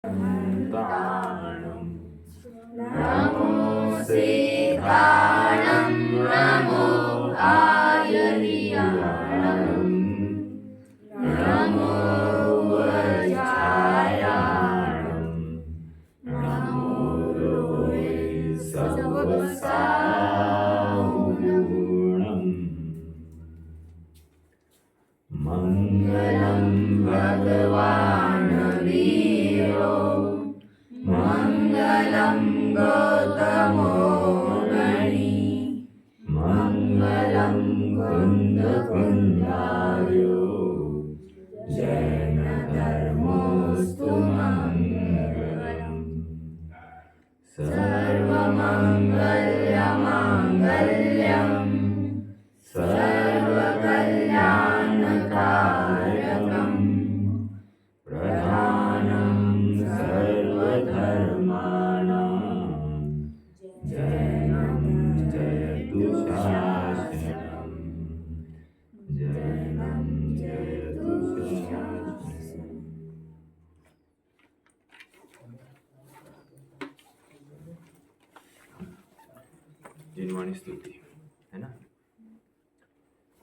ताणं नमो सीताणं नमो आयर्याणं नमो वज्रायाणं नमो लोय सवसाहुणं मङ्गलं भगवान् वीरो मङ्गलं गौतमो गणी मङ्गलं कुन्दकुन्दार्यो जैनधर्मोऽस्तु मङ्गलम् सर्वमङ्गलमाङ्गल्यं सर्वकल्याणकारकं प्रधानं सर्वधर्माणां जैनं जयतु शासनं जैनं जयतु शासनं। जिनवाणी स्तुति है ना।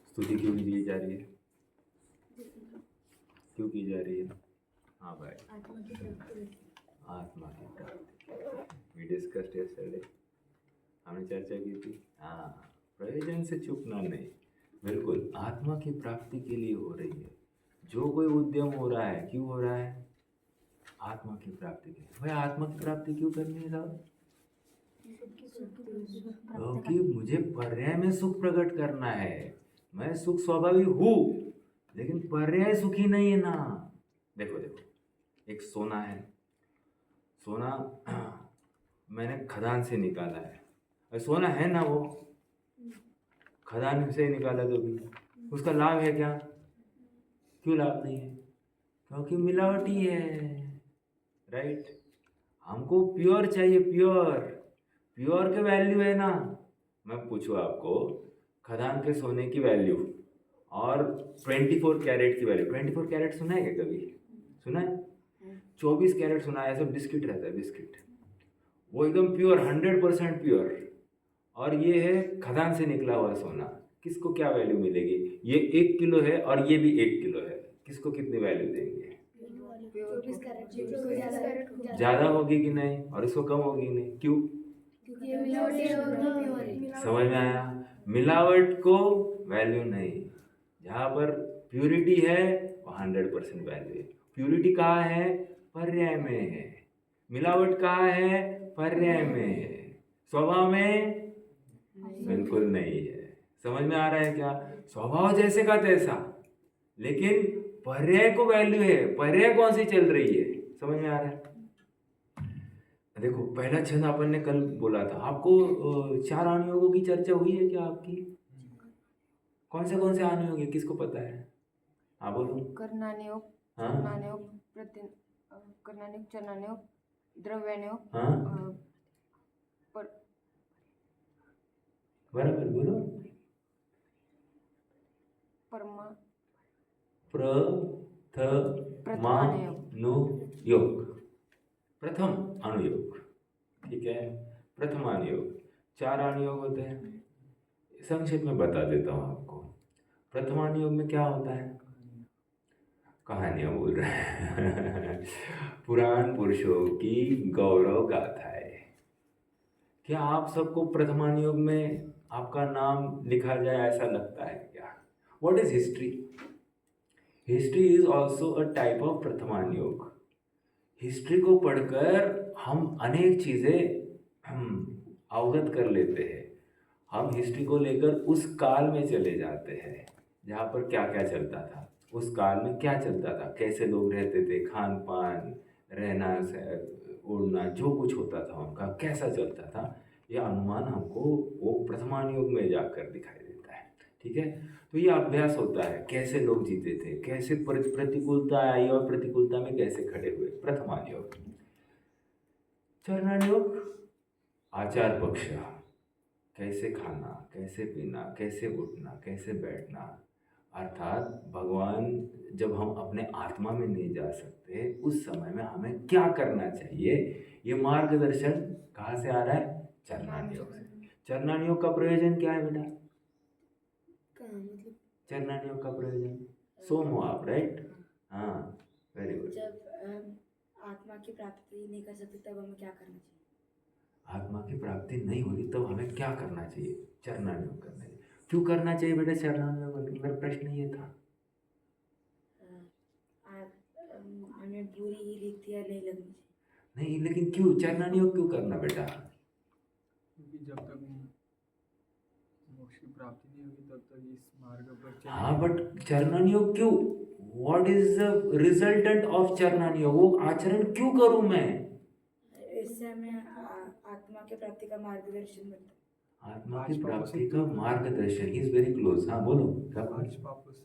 स्तुति क्यों की जा रही है? क्यों की जा रही है? हाँ भाई, आत्मा की प्राप्ति। वी डिस्कस्ड यस्टरडे, हमने चर्चा की थी। हाँ, प्रयोजन से चूकना नहीं, बिल्कुल आत्मा की प्राप्ति के लिए हो रही है। जो कोई उद्यम हो रहा है, क्यों हो रहा है? आत्मा की प्राप्ति के लिए। भाई आत्मा की प्राप्ति क्यों करनी है साहब? क्योंकि मुझे पर्याय में सुख प्रकट करना है। मैं सुख स्वभावी हूँ, लेकिन पर्याय सुखी नहीं है ना। देखो देखो, एक सोना है, सोना मैंने खदान से निकाला है, और सोना है ना, वो खदान से निकाला तो भी उसका लाभ है क्या? क्यों लाभ नहीं है? क्योंकि मिलावटी है, राइट। हमको प्योर चाहिए, प्योर। प्योर के वैल्यू है ना। मैं पूछूँ आपको, खदान के सोने की वैल्यू और 24 कैरेट की वैल्यू। 24 कैरेट सुना है क्या कभी? सुना है? 24 कैरेट सुना है। ऐसा बिस्किट रहता है, बिस्किट, वो एकदम प्योर, 100% प्योर। और ये है खदान से निकला हुआ सोना। किसको क्या वैल्यू मिलेगी? ये 1 किलो है और ये भी 1 किलो है। किसको कितनी वैल्यू देंगे? ज़्यादा होगी कि नहीं? और इसको कम होगी नहीं, क्यों? समझ में आया? मिलावट को वैल्यू नहीं। जहाँ पर प्यूरिटी है वहाँ 100% वैल्यू है। प्यूरिटी कहाँ है? पर्याय में है। मिलावट कहाँ है? पर्याय में है। स्वभाव में बिल्कुल नहीं है। समझ में आ रहा है क्या? स्वभाव जैसे का तैसा, लेकिन पर्याय को वैल्यू है। पर्याय कौन सी चल रही है? समझ में आ रहा है? देखो, पहला छंद अपन ने कल बोला था आपको। 4 अनुयोगों की चर्चा हुई है क्या आपकी? कौन से अनुयोग है, किसको पता है? हाँ बोलो। कर्णानुयोग, हाँ, चरणानुयोग, कर्णानुयोग, चरणानुयोग, द्रव्यानुयोग, हाँ, बराबर बोलो। परमा प्रथमानुयोग, प्रथम अनुयोग, ठीक है। प्रथम अनुयोग, 4 अनुयोग होते हैं। संक्षेप में बता देता हूँ आपको। प्रथमानुयोग में क्या होता है? कहानियां बोल रहे हैं पुराण पुरुषों की गौरव गाथाएं। क्या आप सबको प्रथमानुयोग में आपका नाम लिखा जाए ऐसा लगता है क्या? What is history? History is also a type of प्रथमानुयोग। हिस्ट्री को पढ़कर हम अनेक चीजें हम अवगत कर लेते हैं। हम हिस्ट्री को लेकर उस काल में चले जाते हैं जहाँ पर क्या क्या चलता था। उस काल में क्या चलता था, कैसे लोग रहते थे, खान पान, रहना, उड़ना, जो कुछ होता था उनका कैसा चलता था, यह अनुमान हमको वो प्रथमानुयोग में जाकर दिखाई देता है। ठीक है, तो ये अभ्यास होता है कैसे लोग जीते थे, कैसे प्रतिकूलता आई और प्रतिकूलता में कैसे खड़े हुए। प्रथमानुयोग। चरणानुयोग, आचार पक्ष, कैसे खाना, कैसे पीना, कैसे उठना, कैसे बैठना, अर्थात भगवान जब हम अपने आत्मा में नहीं जा सकते उस समय में हमें क्या करना चाहिए, ये मार्गदर्शन कहाँ से आ रहा है? चरणानी योग से। चरणानी योग का प्रयोजन क्या है बेटा? मतलब चरणानी योग का प्रयोजन सोम हो आप, राइट? हाँ, वेरी गुड। जब आत्मा की प्राप्ति नहीं कर सकते तब हमें क्या करना चाहिए? आत्मा की प्राप्ति नहीं होती तब हमें क्या करना चाहिए? चरणानी योग करना चाहिए। क्यों करना चाहिए बेटा चरणानी योग? मेरा प्रश्न ये था। हमें बुरी रीतियाँ नहीं लगनी चाहिए। नहीं, लेकिन क्यों चरणानी योग क्यों करना बेटा? क्योंकि जब तक मोक्ष की प्राप्ति नहीं होगी तब तक इस मार्ग पर चलेंगे। हाँ, बट चरणानी योग क्यों? What is the resultant of चरणानी योग? वो आचरण क्यों करूं मैं? इससे हमें आत्मा की प्राप्ति का मार्गदर्शन मिलता है। आत्मा की प्राप्ति का मार्गदर्शन इज वेरी क्लोज। हाँ बोलो, क्या बोलो? पांच पापों से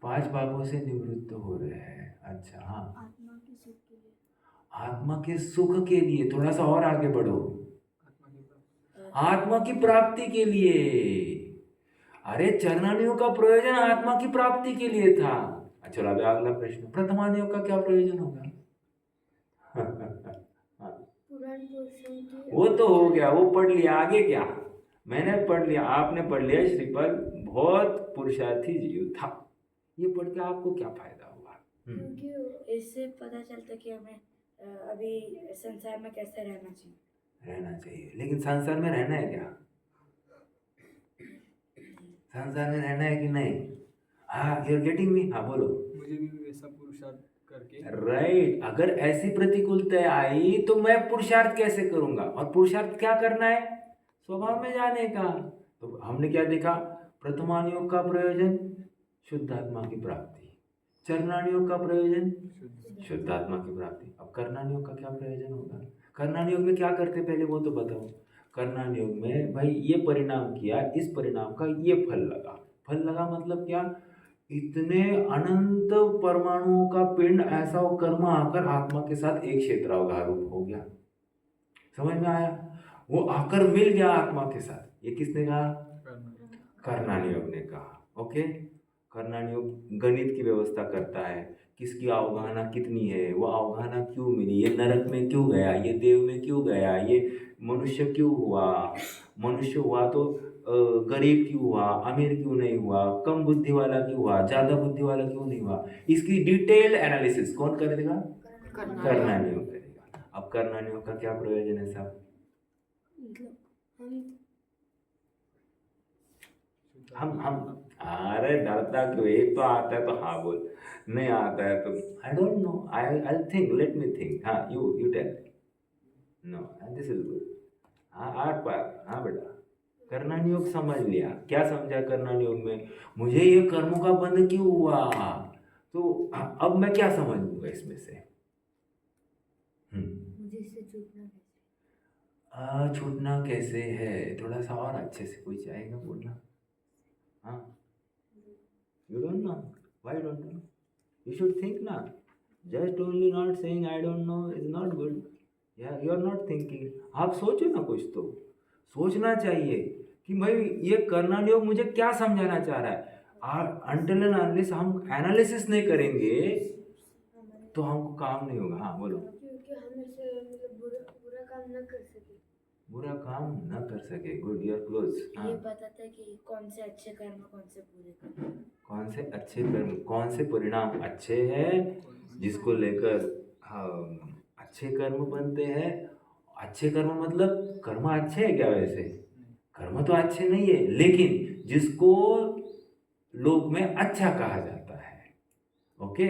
5 पापों से निवृत्त हो रहे हैं। अच्छा, हाँ, आत्मा के सुख के लिए। आत्मा के सुख के लिए। थोड़ा सा और आगे बढ़ो। आत्मा की प्राप्ति। आत्मा की प्राप्ति के लिए। अरे चरणानी योग का प्रयोजन आत्मा की प्राप्ति के लिए था। अच्छा, अभी अगला प्रश्न, प्रथमान योग का क्या प्रयोजन होगा? पुराण पुरुषों की वो तो हो गया, वो पढ़ लिया। आगे क्या? मैंने पढ़ लिया, आपने पढ़ लिया। श्रीपद बहुत पुरुषार्थी जीव था। ये पढ़ के आपको क्या फायदा हुआ? क्योंकि इससे पता चलता कि हमें अभी संसार में कैसे रहना चाहिए। रहना चाहिए, लेकिन संसार में रहना है क्या? संसार में रहना है कि नहीं? हाँ, यू आर गेटिंग मी? हाँ बोलो। मुझे भी वैसा पुरुषार्थ करके राइट। अगर ऐसी प्रतिकूलता आई तो मैं पुरुषार्थ कैसे करूंगा? और पुरुषार्थ क्या करना है? स्वभाव में जाने का। तो हमने क्या देखा? प्रथमान योग का प्रयोजन शुद्ध आत्मा की प्राप्ति। चरणान योग का प्रयोजन शुद्ध आत्मा की प्राप्ति। अब कर्णान योग का क्या प्रयोजन होगा? कर्णान योग में क्या करते पहले वो तो बताओ। कर्णान योग में भाई ये परिणाम किया, इस परिणाम का ये फल लगा। फल लगा मतलब क्या? इतने अनंत परमाणुओं का पिंड ऐसा वो कर्म आकर आत्मा के साथ एक क्षेत्रावधारूप हो गया। समझ में आया? वो आकर मिल गया आत्मा के साथ। ये किसने कहा? कर्णान योग ने कहा। ओके, कर्णान योग गणित की व्यवस्था करता है, किसकी अवगाहना कितनी है, वो अवगाहना क्यों मिली, ये नरक में क्यों गया, ये देव में क्यों गया, ये मनुष्य क्यों हुआ, मनुष्य हुआ तो गरीब क्यों हुआ, अमीर क्यों नहीं हुआ, कम बुद्धि वाला क्यों हुआ, ज़्यादा बुद्धि वाला क्यों नहीं हुआ। इसकी डिटेल एनालिसिस कौन करेगा? कर्णान योग करेगा। अब कर्णान योग का क्या प्रयोजन है साहब? हम अरे डरता क्यों? एक तो आता है तो हाँ बोल, नहीं आता है तो I don't know, I think, let me think. हाँ, you tell. No, this is good. हाँ, 8 बार। हाँ बेटा, कर्णान योग समझ लिया। क्या समझा कर्णान योग में? मुझे ये कर्मों का बंध क्यों हुआ, तो अब मैं क्या समझ लूंगा इसमें से? मुझे इससे छूटना छूटना कैसे है? थोड़ा सा और अच्छे से कोई चाहेगा बोलना? हाँ, you don't know. Why don't you know? You should think ना. Just only not saying I don't know is not good. Yeah, you are not thinking. आप सोचो ना, कुछ तो सोचना चाहिए कि भाई ये कर्णान योग मुझे क्या समझाना चाह रहा है। अनटिल एंड अनलेस हम एनालिसिस नहीं करेंगे तो हमको काम नहीं होगा। हाँ बोलो। क्योंकि हम इसे मतलब बुरा काम न कर सके। बुरा काम न कर सके। Good, you are close. ये बताता है कि कौन से अच्छे कर्म, कौन से बुरे कर्म, कौन से अच्छे कर्म, कौन से परिणाम अच्छे हैं जिसको लेकर अच्छे कर्म बनते हैं। अच्छे कर्म मतलब कर्म अच्छे है क्या? वैसे कर्म तो अच्छे नहीं है, लेकिन जिसको लोक में अच्छा कहा जाता है। ओके,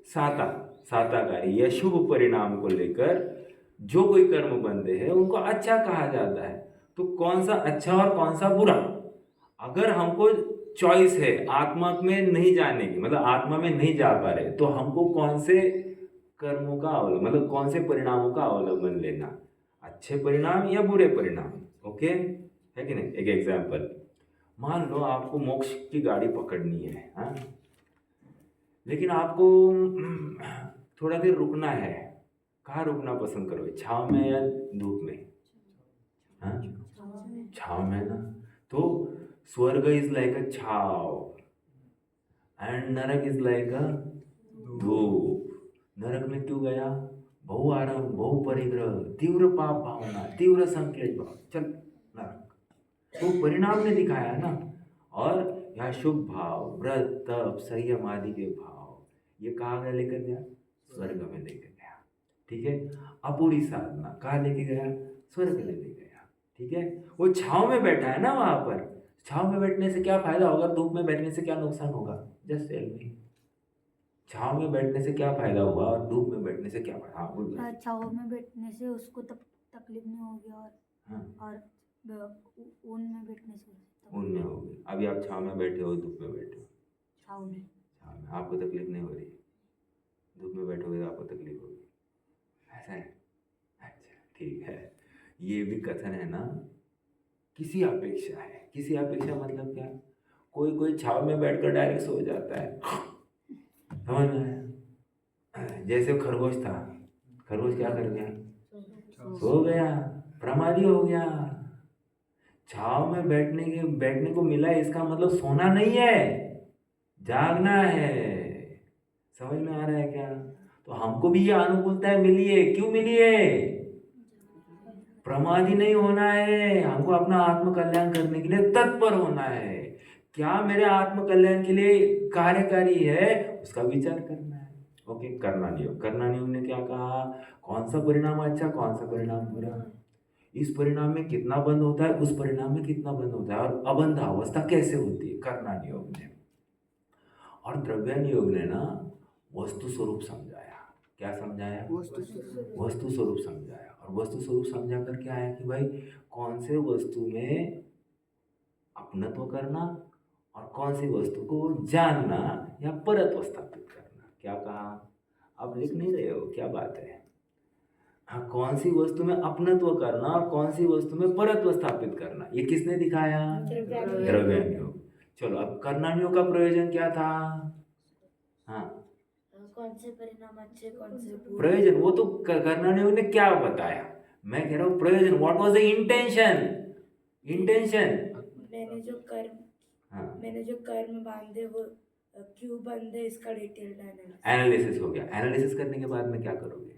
साताकारी या शुभ परिणाम को लेकर जो कोई कर्म बनते हैं उनको अच्छा कहा जाता है। तो कौन सा अच्छा और कौन सा बुरा, अगर हमको चॉइस है आत्मा में नहीं जाने की, मतलब आत्मा में नहीं जा पा रहे, तो हमको कौन से कर्मों का अवलंबन, मतलब कौन से परिणामों का अवलंबन लेना, अच्छे परिणाम या बुरे परिणाम। ओके, है कि नहीं? एक एग्जाम्पल, मान लो आपको मोक्ष की गाड़ी पकड़नी है, हाँ, लेकिन आपको थोड़ा देर रुकना है। कहाँ रुकना पसंद करोगे, छाँव में या धूप में? हाँ, छाँव में ना। तो स्वर्ग इज लाइक अ छाव, एंड नरक इज लाइक अ धूप। नरक में क्यों गया? बहु आरंभ, बहु परिग्रह, तीव्र पाप भावना, तीव्र संक्लेश भाव, चल नरक। तो परिणाम ने दिखाया ना। और यहाँ शुभ भाव, व्रत, तप, संयम आदि के भाव, ये कहाँ गया लेकर गया? स्वर्ग में लेकर गया। ठीक है। अपूरी साधना कहाँ लेके गया? स्वर्ग में ले गया। ठीक है। वो छांव में बैठा है ना वहां पर। छांव में बैठने से क्या फायदा होगा? धूप में बैठने से क्या नुकसान होगा? Just tell me. छांव में बैठने से क्या फायदा हुआ और धूप में बैठने से क्या फायदा? हाँ बोल। छाँव में बैठने से उसको तकलीफ नहीं होगी हाँ, ऊन में बैठने से ऊन में होगी। अभी आप छांव में बैठे हो, धूप में बैठे हो? छाँव में छांव में आपको तकलीफ नहीं हो रही, धूप में बैठोगे तो आपको तकलीफ होगी, ऐसा है? अच्छा ठीक है। ये भी कथन है ना, किसी अपेक्षा है। किसी अपेक्षा मतलब क्या? कोई कोई छाव में बैठकर डायरेक्ट सो जाता है, समझ में आया? जैसे खरगोश था, खरगोश क्या कर गया? सो गया, प्रमादी हो गया। छाव में बैठने को मिला है, इसका मतलब सोना नहीं है, जागना है। समझ में आ रहा है क्या? तो हमको भी ये अनुकूलता मिली है। क्यों मिली है? प्रमादी नहीं होना है, हमको अपना आत्म कल्याण करने के लिए तत्पर होना है। क्या मेरे आत्म कल्याण के लिए कार्यकारी है, उसका विचार करना है। ओके। करना नियोग, करना नियोग ने क्या कहा? कौन सा परिणाम अच्छा, कौन सा परिणाम बुरा, इस परिणाम में कितना बंध होता है, उस परिणाम में कितना बंध होता है, और अबंध अवस्था कैसे होती है, करना नियोग ने। और द्रव्यान योग ने ना वस्तु स्वरूप समझाया। क्या समझाया? वस्तु स्वरूप समझाया। और वस्तु स्वरूप समझा कर क्या है कि भाई कौन से वस्तु में अपनत्व करना और कौन सी वस्तु को जानना या परत्व स्थापित करना। क्या कहा? आप लिख नहीं रहे हो? क्या बात है? हाँ, कौन सी वस्तु में अपनत्व करना और कौन सी वस्तु में परत्व स्थापित करना, ये किसने दिखाया? द्रव्यान योग। चलो, अब कर्णान योग का प्रयोजन क्या था? हाँ, कौन से परिणाम अच्छे, कौन से बुरे। प्रयोजन वो तो कर्णान योग ने क्या बताया, मैं कह रहा हूँ प्रयोजन। What was the intention? Intention मैंने जो कर्म बांधे वो क्यों बंधे, इसका डिटेल्ड एनालिसिस हो गया। एनालिसिस करने के बाद में क्या करोगे?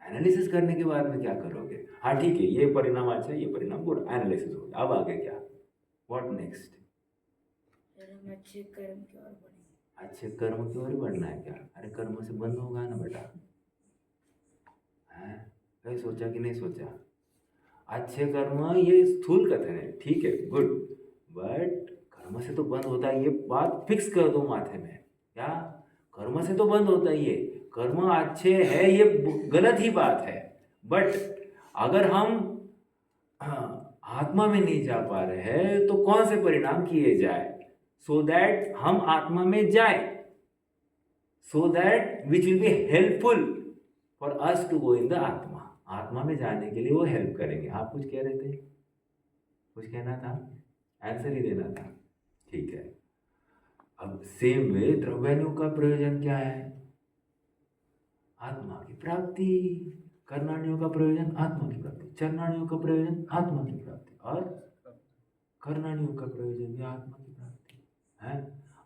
एनालिसिस करने के बाद में क्या करोगे? हाँ ठीक है, ये परिणाम अच्छा, ये परिणाम बुरा, एनालिसिस हो गया। अब आगे क्या? What next? अच्छे कर्म की ओर बढ़े। अच्छे कर्म की ओर बढ़ना है क्या? अरे कर्म से बंद होगा ना बेटा। हैं? कहीं सोचा कि नहीं सोचा? अच्छे कर्म, ये स्थूल कथन है, ठीक है, गुड, बट कर्म से तो बंद होता है, ये बात फिक्स कर दो माथे में। क्या? कर्म से तो बंद होता ही है, कर्म अच्छे है, ये गलत ही बात है। बट अगर हम आत्मा में नहीं जा पा रहे हैं तो कौन से परिणाम किए जाए सो दैट हम आत्मा में जाए, so that which will be helpful for us to go in the आत्मा। आत्मा में जाने के लिए वो हेल्प करेंगे। आप कुछ कह रहे थे? कुछ कहना था? आंसर ही देना था। ठीक है। अब सेम वे द्रव्यानुयोग का प्रयोजन क्या है? आत्मा की प्राप्ति। कर्णानुयोग का प्रयोजन आत्मा की प्राप्ति, चरणानुयोग का प्रयोजन आत्मा की प्राप्ति, और कर्णानुयोग का प्रयोजन भी आत्मा की प्राप्ति है।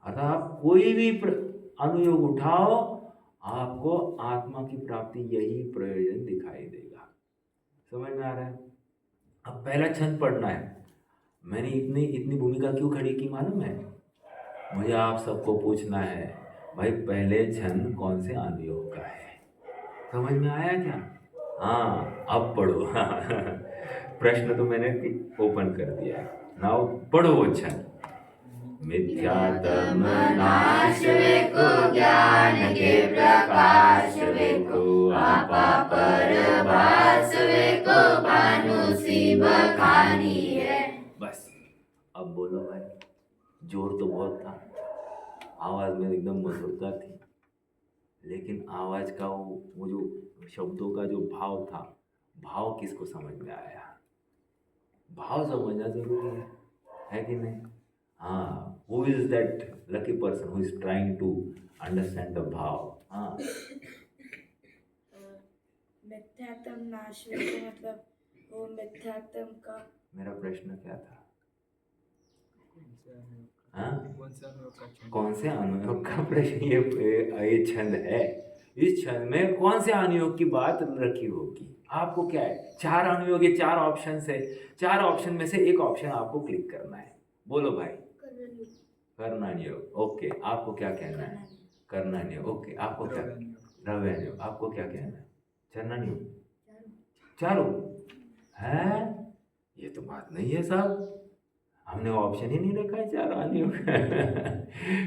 अतः आप कोई भी अनुयोग उठाओ, आपको आत्मा की प्राप्ति यही प्रयोजन दिखाई देगा। समझ में आ रहा है? अब पहला छंद पढ़ना है। मैंने इतनी भूमिका क्यों खड़ी की मालूम है? मुझे आप सबको पूछना है, भाई पहले छंद कौन से अनुयोग का है? समझ में आया क्या? हाँ, अब पढ़ो। प्रश्न तो मैंने ओपन कर दिया है, नाउ पढ़ो वो छंद। मिथ्यात्म नाश को ज्ञान के प्रकाश को आपा पर भास को भानु सी बखानी है। बस अब बोलो भाई। जोर तो बहुत था, आवाज में एकदम मधुरता थी, लेकिन आवाज का वो जो शब्दों का जो भाव था, भाव किसको समझ में आया? भाव समझना जरूरी है कि नहीं? हाँ, who is that lucky person who is trying to understand the भाव? हाँ, मिथ्यात्म नाश का मतलब वो मिथ्यात्म का। मेरा प्रश्न क्या था? हाँ, कौन से अनुयोग का छंद? कौन से अनुयोग का प्रश्न? ये छंद है। इस छंद में कौन से अनुयोग की बात रखी होगी? आपको क्या है, 4 अनुयोग है, 4 ऑप्शन है, 4 ऑप्शन में से एक ऑप्शन आपको क्लिक करना है। बोलो भाई। कर्णानुयोग। ओके, आपको क्या कहना है? कर्णानुयोग। ओके, आपको क्या? द्रव्यानुयोग। द्रव्यानुयोग। आपको क्या कहना है? चरणानुयोग। चारों है? ये तो बात नहीं है साहब, हमने ऑप्शन ही नहीं रखा है 4 अनुयोग।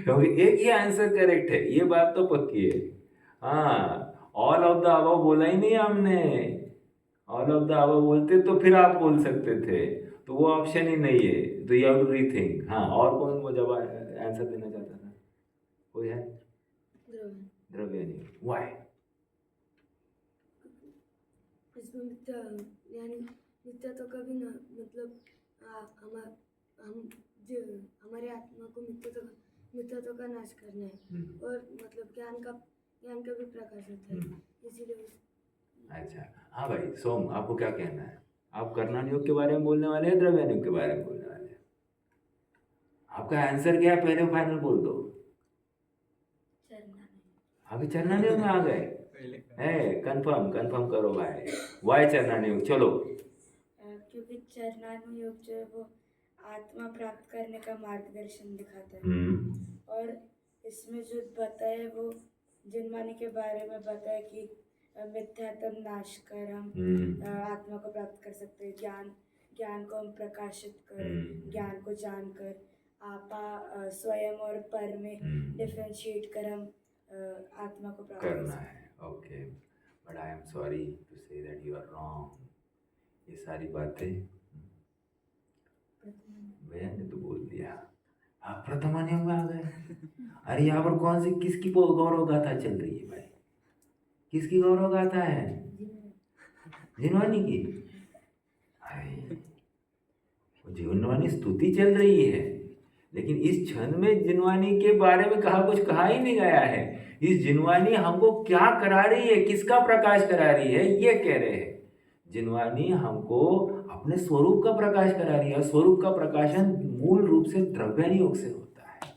क्योंकि एक ही आंसर करेक्ट है, ये बात तो पक्की है। हाँ, ऑल ऑफ द अबव बोला ही नहीं हमने। ऑल ऑफ द अबव बोलते तो फिर आप बोल सकते थे, तो वो ऑप्शन ही नहीं है, तो यू हैव टू रीथिंक। हाँ, और कौन वो जब आंसर देना चाहता था? कोई है? द्रव्यानुयोग। वाई? इसमें मिथ्या यानी मिथ्या तो कभी ना मतलब हम जो हमारे आत्मा को मिथ्यात्व का नाश करना है और मतलब ज्ञान का भी प्रकाश होता है, इसीलिए अच्छा, हाँ भाई सोम, आपको क्या कहना है? आप कर्णानुयोग के बारे में बोलने वाले हैं, द्रव्यानुयोग के बारे में बोलने वाले हैं? आपका आंसर क्या है, पहले फाइनल बोल दो। अभी चरणानुयोग में आ गए? पहले का है, कंफर्म करो भाई। वाई चरणानुयोग? चलो। क्योंकि चरणानुयोग जो है वो आत्मा प्राप्त करने का मार्गदर्शन दिखाता है। और इसमें जो बताया वो जिनवानी के बारे में बताया कि मिथ्यात्व नाश कर हम आत्मा को प्राप्त कर सकते हैं। ज्ञान को हम प्रकाशित कर, ज्ञान को जानकर आपा स्वयं और पर में डिफरेंशिएट कर हम आत्मा को प्राप्त करना है। Okay, but I am sorry to say that you are wrong. ये सारी बातें भैया ने तो बोल दिया, आप प्रथमानुयोग में आ गए। अरे यहाँ पर कौन सी किसकी गौरव गाथा चल रही है भाई? किसकी गौरव गाथा है? जिनवानी की। जिनवानी स्तुति चल रही है, लेकिन इस छंद में जिनवानी के बारे में कुछ कहा ही नहीं गया है। इस जिनवानी हमको क्या करा रही है, किसका प्रकाश करा रही है, ये कह रहे हैं। जिनवानी हमको अपने स्वरूप का प्रकाश करा रही है। स्वरूप का प्रकाशन मूल रूप से द्रव्यानुयोग से होता है।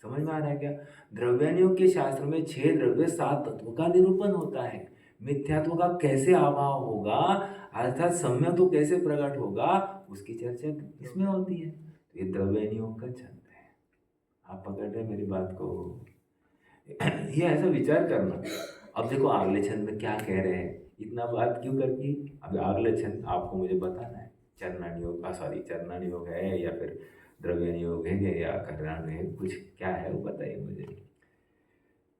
समझ में आ रहा है क्या? द्रव्यानुयोग के शास्त्र में 6 द्रव्य 7 तत्वों का निरूपण होता है। मिथ्यात्व का कैसे अभाव होगा, अर्थात सम्यत्व कैसे प्रकट होगा, उसकी चर्चा इसमें होती है। तो ये द्रव्यानुयोग का छंद है। आप पकड़ रहे मेरी बात को? ये ऐसा विचार करना। अब देखो अगले छंद में क्या कह रहे हैं, इतना बात क्यों करती? अब अगले छंद आपको मुझे बताना है। चरणानुयोग है या फिर द्रव्यानुयोग है या कर्णानुयोग, कुछ क्या है वो बताइए मुझे।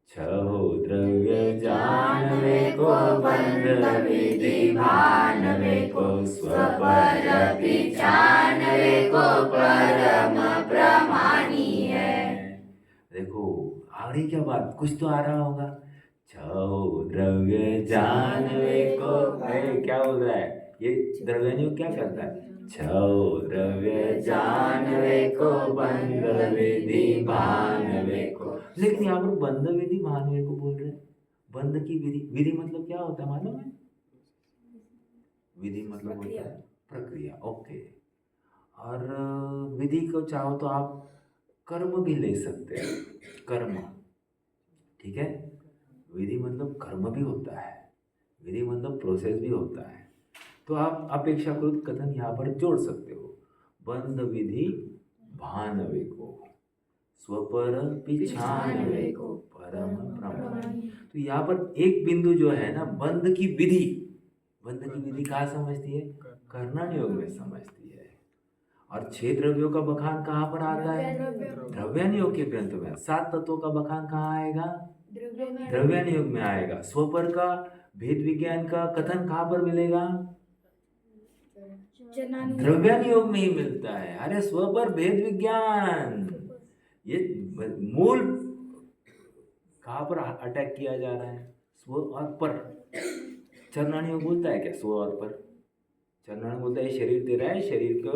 छहो द्रव्य जानवे को बंध विधि भानवे को स्वपर पिचानवे को परम प्रमाणी है। देखो आगे क्या बात, कुछ तो आ रहा होगा। छहो द्रव्य जानवे को, क्या बोल रहा है ये? द्रव्यानुयोग क्या करता है? छहो द्रव्य जानवे को बंध विधि भानवे को। लेकिन यहाँ पर बंध विधि भानवे को बोल रहे हैं। बंध की विधि मतलब क्या होता है मालूम है? विधि मतलब होता है प्रक्रिया। ओके, और विधि को चाहो तो आप कर्म भी ले सकते हैं। कर्म, ठीक है। विधि मतलब कर्म भी होता है, विधि मतलब प्रोसेस भी होता है। तो आप अपेक्षाकृत कथन यहाँ पर जोड़ सकते हो। बंध विधि भानवे को स्वपर पिछानवे को परम प्रमाण। तो यहाँ पर एक बिंदु जो है ना, बंध की विधि कहाँ समझती है? कर्णानुयोग में समझती है। और 6 द्रव्यों का बखान कहाँ पर आता है? द्रव्यानुयोग के ग्रंथ में। 7 तत्वों का बखान कहाँ आएगा? द्रव्यानुयोग में आएगा। स्वपर का भेद विज्ञान का कथन कहाँ पर मिलेगा? द्रव्यानुयोग में ही मिलता है। अरे स्वपर भेद विज्ञान, ये मूल कहाँ पर अटैक किया जा रहा है? स्व और पर। चरणानुयोग बोलता है क्या स्व और पर? चरणानुयोग बोलता है शरीर दे रहा है, शरीर को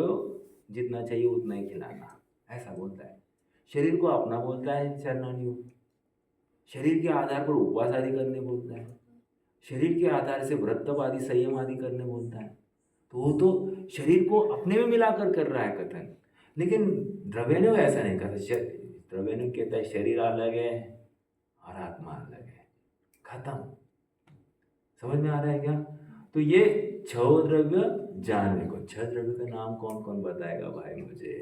जितना चाहिए उतना ही खिलाना, ऐसा बोलता है। शरीर को अपना बोलता है चरणानुयोग। शरीर के आधार पर उपवास आदि करने बोलता है। शरीर के आधार से व्रत आदि संयम आदि करने बोलता है। तो वो तो शरीर को अपने में मिलाकर कर रहा है कथन। लेकिन द्रव्यनियोग ऐसा नहीं करता। द्रव्यनियोग कहता है शरीर अलग है और आत्मा अलग है, खत्म। समझ में आ रहा है क्या? तो ये 6 द्रव्य जानने को। 6 द्रव्य का नाम कौन कौन बताएगा भाई मुझे?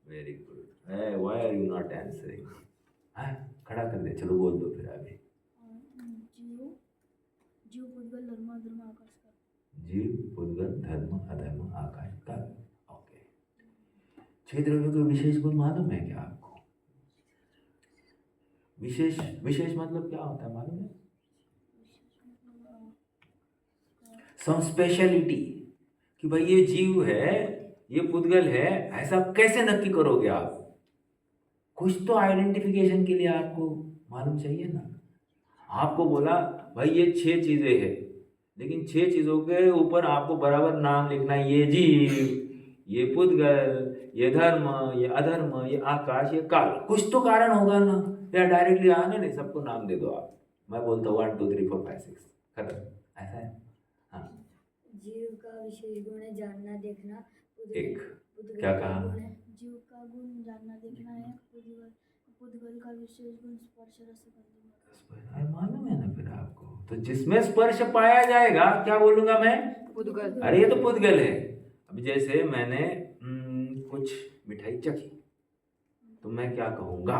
Very good. Why are you not answering? हाँ, खड़ा कर दे, चलो बोल दो फिर आगे। जीव जीव पुद्गल धर्म अधर्म आकाश का। जीव, पुद्गल, धर्म, अधर्म, आकाश, काल। ओके। 6 द्रव्यों के विशेष गुण मालूम है क्या आपको? विशेष विशेष मतलब क्या होता है मालूम है? सम स्पेशलिटी, कि भाई ये जीव है, ये पुद्गल है, ऐसा कैसे नक्की करोगे आप? कुछ तो आइडेंटिफिकेशन के लिए आपको मालूम चाहिए ना। आपको बोला भाई ये 6 चीजें हैं, लेकिन 6 चीजों के ऊपर आपको बराबर नाम लिखना है। ये जीव, ये पुद्गल, ये धर्म, ये अधर्म, ये आकाश, ये काल। कुछ तो कारण होगा ना, या डायरेक्टली आने नहीं सबको नाम दे दो आप। मैं बोलता हूँ 1 2 3 4 5 6 खत्म, ऐसा है। हाँ, जीव का विशेष गुण है जानना देखना। एक क्या कहा? जीव का गुण जानना देखना है। पुद्गल का विशेष गुण स्पर्श रस गंध। अरे मालूम है ना फिर आपको। तो जिसमें स्पर्श पाया जाएगा क्या बोलूंगा मैं? पुद्गल। अरे ये तो पुद्गल है। अब जैसे मैंने कुछ मिठाई चखी, तो मैं क्या कहूँगा?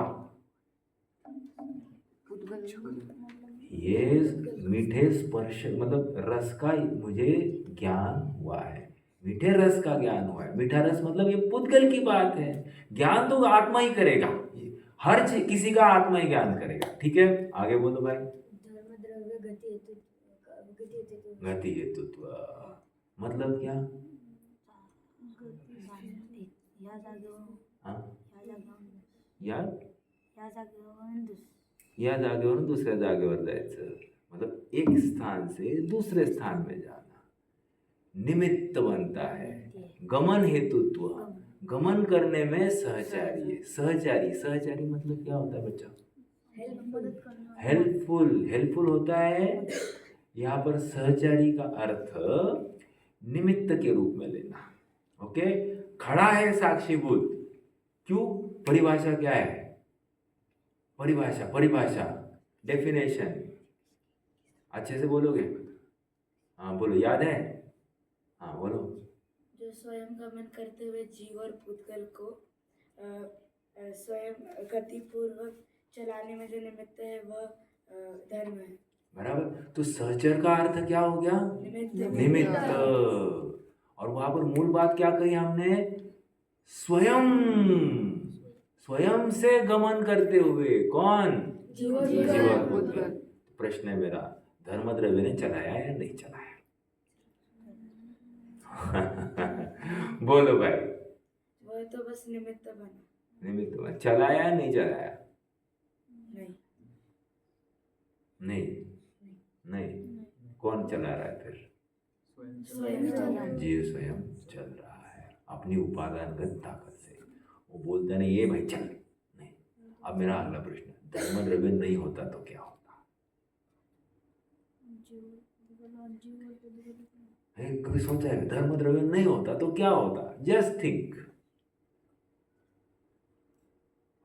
पुद्गल। ये मीठे स्पर्श मतलब रस का मुझे ज्ञान हुआ है, मीठे रस का ज्ञान हुआ है। मीठा रस मतलब ये पुद्गल की बात है। ज्ञान तो आत्मा ही करेगा, हर चीज किसी का आत्मा ही ज्ञान करेगा। ठीक है, आगे बोलो भाई। धर्म द्रव्य गति हेतु गति हेतुत्व मतलब क्या? हाँ? या जागेवरून दुसऱ्या जागेवर जायचं, मतलब एक स्थान से दूसरे स्थान में जाना। निमित्त बनता है। गमन हेतुत्व, गमन करने में सहचारी है। सहचारी, सहचारी मतलब क्या होता है बच्चा? हेल्पफुल, हेल्पफुल होता है। यहाँ पर सहचारी का अर्थ निमित्त के रूप में लेना। ओके, खड़ा है साक्षीभूत। क्यों? परिभाषा क्या है? परिभाषा, परिभाषा, डेफिनेशन अच्छे से बोलोगे? हाँ बोलो, याद है? हाँ बोलो। जो स्वयं गमन करते हुए जीव और पुद्गल को स्वयं गतिपूर्वक चलाने में जो निमित्त है वह धर्म है। बराबर। तो सहचर का अर्थ क्या हो गया? निमित्त। और वहां पर मूल बात क्या कही हमने? स्वयं, स्वयं से गमन करते हुए। कौन? जीव और जीव और पुद्गल। प्रश्न है मेरा, धर्मद्रव्य ने चलाया या नहीं चलाया? बोलो भाई। वह तो बस निमित्त बना। निमित्त बना, चलाया या नहीं चलाया? नहीं। नहीं, नहीं। कौन चला रहा है फिर? स्वयं। जीव स्वयं चल रहा है अपनी उपादानगत ताकत से। वो बोलता नहीं ये भाई चल नहीं। अब मेरा अगला प्रश्न, धर्मद्रव्य नहीं होता तो क्या होता? कभी सोचा है धर्मद्रव्य नहीं होता तो क्या होता? Just think.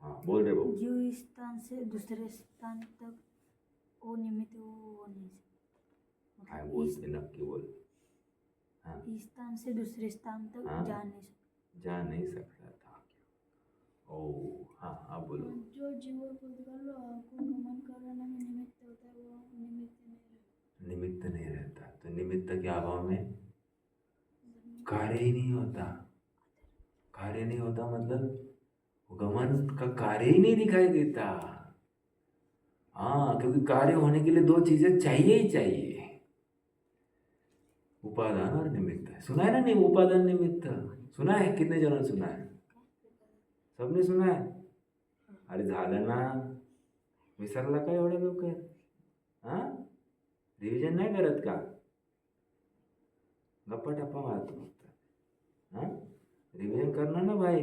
हाँ बोल रहे वो। जीव स्थान से दूसरे स्थान तक वो निमित्त वो नहीं सकता। हाँ बोल, नक्की बोल। हाँ, इस स्थान से दूसरे स्थान तक हाँ, जा नहीं सकता। जा नहीं सकता था। ओ हाँ, आप बोलो। जो जीव और पुद्गल को गमन करने में निमित्त होता है वो निमित्त नहीं रहता। तो निमित्त के अभाव में कार्य ही नहीं होता। कार्य नहीं होता मतलब गमन का कार्य ही नहीं दिखाई देता। हाँ, क्योंकि कार्य होने के लिए 2 चीजें चाहिए ही चाहिए, उपादान और निमित्त। सुना है ना? नहीं, उपादान निमित्त सुना है? कितने जनों ने सुना है? सबने सुना है? अरे झालं ना, विसरला का एवढ्या लवकर? हाँ, रिव्हिजन नाही करत का? गप्पा टप्पा मारतो फक्त। हाँ, रिवीजन करना ना भाई।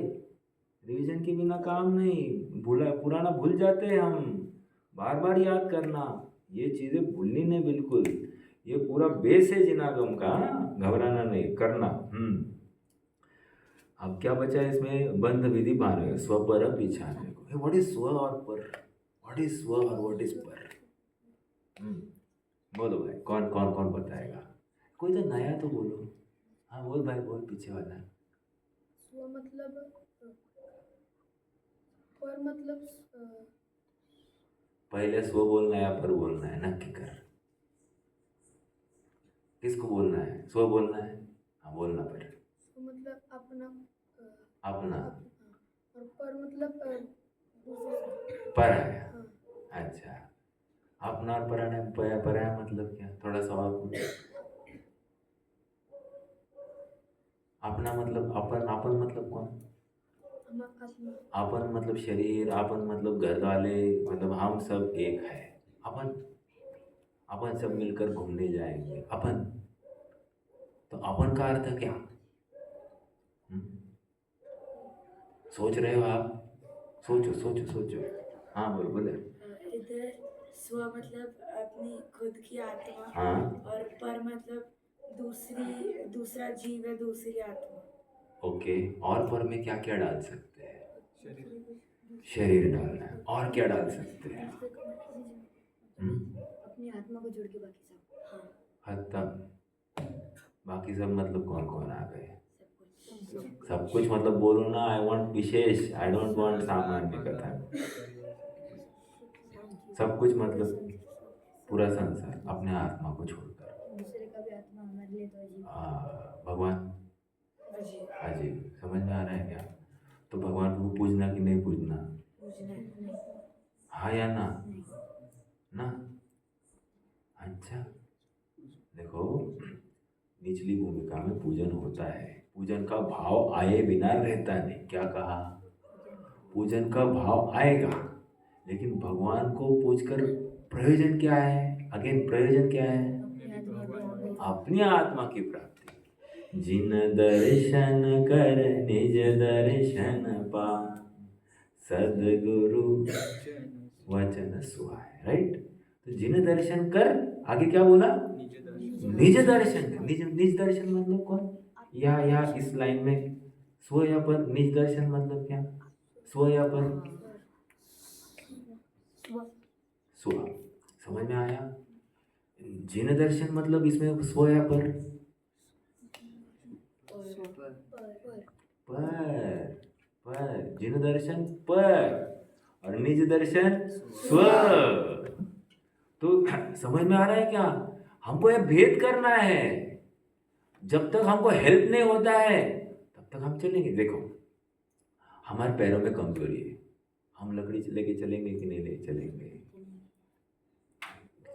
रिवीजन के बिना काम नहीं। भूला पुराना भूल जाते हैं हम, बार बार याद करना। ये चीज़ें भूलनी नहीं बिल्कुल। ये पूरा बेस है जिनागम का, घबराना नहीं, करना। अब क्या बचा है इसमें? बंध विधि भान स्व पर पिछाने को। व्हाट इज स्व और पर? व्हाट इज स्व और व्हाट इज पर? बोलो भाई, कौन कौन कौन बताएगा? कोई तो नया तो बोलो। हाँ बोल भाई, बोल पीछे वाला। स्व मतलब पर मतलब पहले स्व बोलना है या पर बोलना है? नक्की कर, किसको बोलना है? स्व बोलना है? हाँ बोलना पर। स्व मतलब अपना अपना। और पर मतलब दूसरे पर आया। हाँ अच्छा, अपना और पराया मतलब क्या? थोड़ा सा और पूछो। अपना मतलब अपन, अपन मतलब कौन? अपना अपन मतलब शरीर, अपन मतलब घर वाले, मतलब हम सब एक है। अपन, अपन सब मिलकर घूमने जाएंगे अपन। तो अपन का अर्थ क्या? सोच रहे हो आप? सोचो सोचो सोचो। हाँ बोलो बोले। इधर स्व मतलब अपनी खुद की आत्मा, हाँ और पर मतलब दूसरा जीव है, दूसरी आत्मा। ओके, और पर में क्या क्या डाल सकते हैं? शरीर। शरीर डालना है, और क्या डाल सकते हैं? अपनी आत्मा को जोड़ के बाकी सब हाँ, हद तक। बाकी सब मतलब कौन कौन आ गए? सब सब कुछ मतलब बोलो ना। आई वांट विशेष, आई डोंट वांट सामान्य कथा। सब कुछ मतलब पूरा संसार अपने आत्मा को छोड़कर। दूसरे का भी आत्मा हमारे लिए तो अजीब भगवान अजीब। अजीब। समझ में आ रहा है क्या? तो भगवान को पूजना कि नहीं पूजना? पूजना नहीं। हाँ या ना? ना? अच्छा, देखो निचली भूमिका में पूजन होता है। पूजन का भाव आए बिना रहता नहीं। क्या कहा? पूजन का भाव आएगा, लेकिन भगवान को पूजकर प्रयोजन क्या है? अगेन प्रयोजन क्या है? अपनी आत्मा की प्राप्ति। जिन दर्शन कर निज दर्शन पा, सदगुरु वचन सुहाए। राइट? तो जिन दर्शन कर, आगे क्या बोला? निज दर्शन। निज दर्शन मतलब कौन? या इस लाइन में स्व या पर? निज दर्शन मतलब क्या? स्व या पर? स्व। समझ में आया? जिन दर्शन मतलब इसमें स्व या पर? पर जिन दर्शन पर, और निज दर्शन स्व। तो समझ में आ रहा है क्या? हमको यह भेद करना है। जब तक हमको हेल्प नहीं होता है तब तक हम चलेंगे। देखो हमारे पैरों में कमजोरी है, हम लकड़ी लेके चलेंगे कि नहीं ले चलेंगे?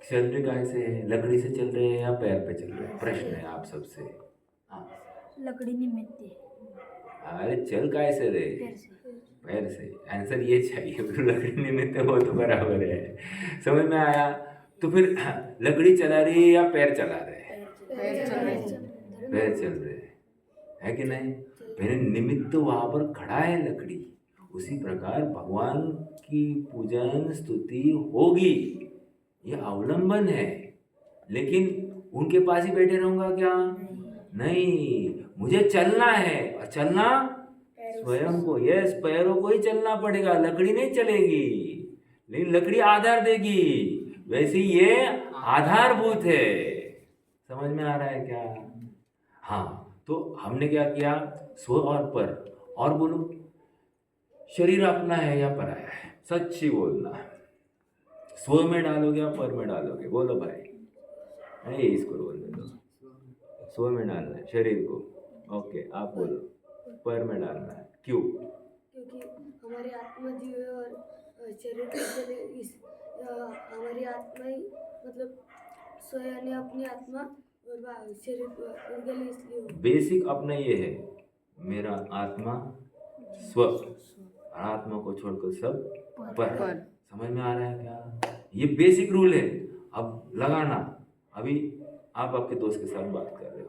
चल रहे कैसे है? लकड़ी से चल रहे हैं या पैर पे चल रहे हैं? प्रश्न है आप सबसे। हाँ, लकड़ी निमित्त है अरे चल कैसे रे? पैर से। आंसर ये चाहिए। लकड़ी निमित्त हो तो बराबर है। समझ में आया? तो फिर लकड़ी चला रही है या पैर चला रहे हैं? पैर चल रहे हैं। पैर चल रहे हैं, है कि नहीं? मेरे निमित्त तो वहां पर खड़ा है लकड़ी। उसी प्रकार भगवान की पूजन स्तुति होगी, ये अवलंबन है। लेकिन उनके पास ही बैठे रहूंगा क्या? नहीं, मुझे चलना है। और चलना स्वयं को। यस, पैरों को ही चलना पड़ेगा, लकड़ी नहीं चलेगी। लेकिन लकड़ी आधार देगी, वैसे ये आधारभूत है। समझ में आ रहा है क्या? हाँ, तो हमने क्या किया? स्व और पर। और बोलो, शरीर अपना है या पराया है? सच्ची बोलना। स्व में डालोगे या पर में डालोगे? बोलो भाई। नहीं, इसको बोलने दो। स्व में डालना है शरीर को। ओके, आप बोलो पर में डालना है। क्यों? क्योंकि हमारी आत्मा जीव है और शरीर के चले इस हमारी आत्मा ही मतलब स्व यानी अपनी आत्मा और शरीर उनके लिए इसलिए हो। बेसिक अपना ये है, मेरा आत्मा स्व, आत्मा को छोड़कर सब पर। समझ में आ रहा है क्या? ये बेसिक रूल है। अब लगाना। अभी आप आपके दोस्त के साथ बात कर रहे हो,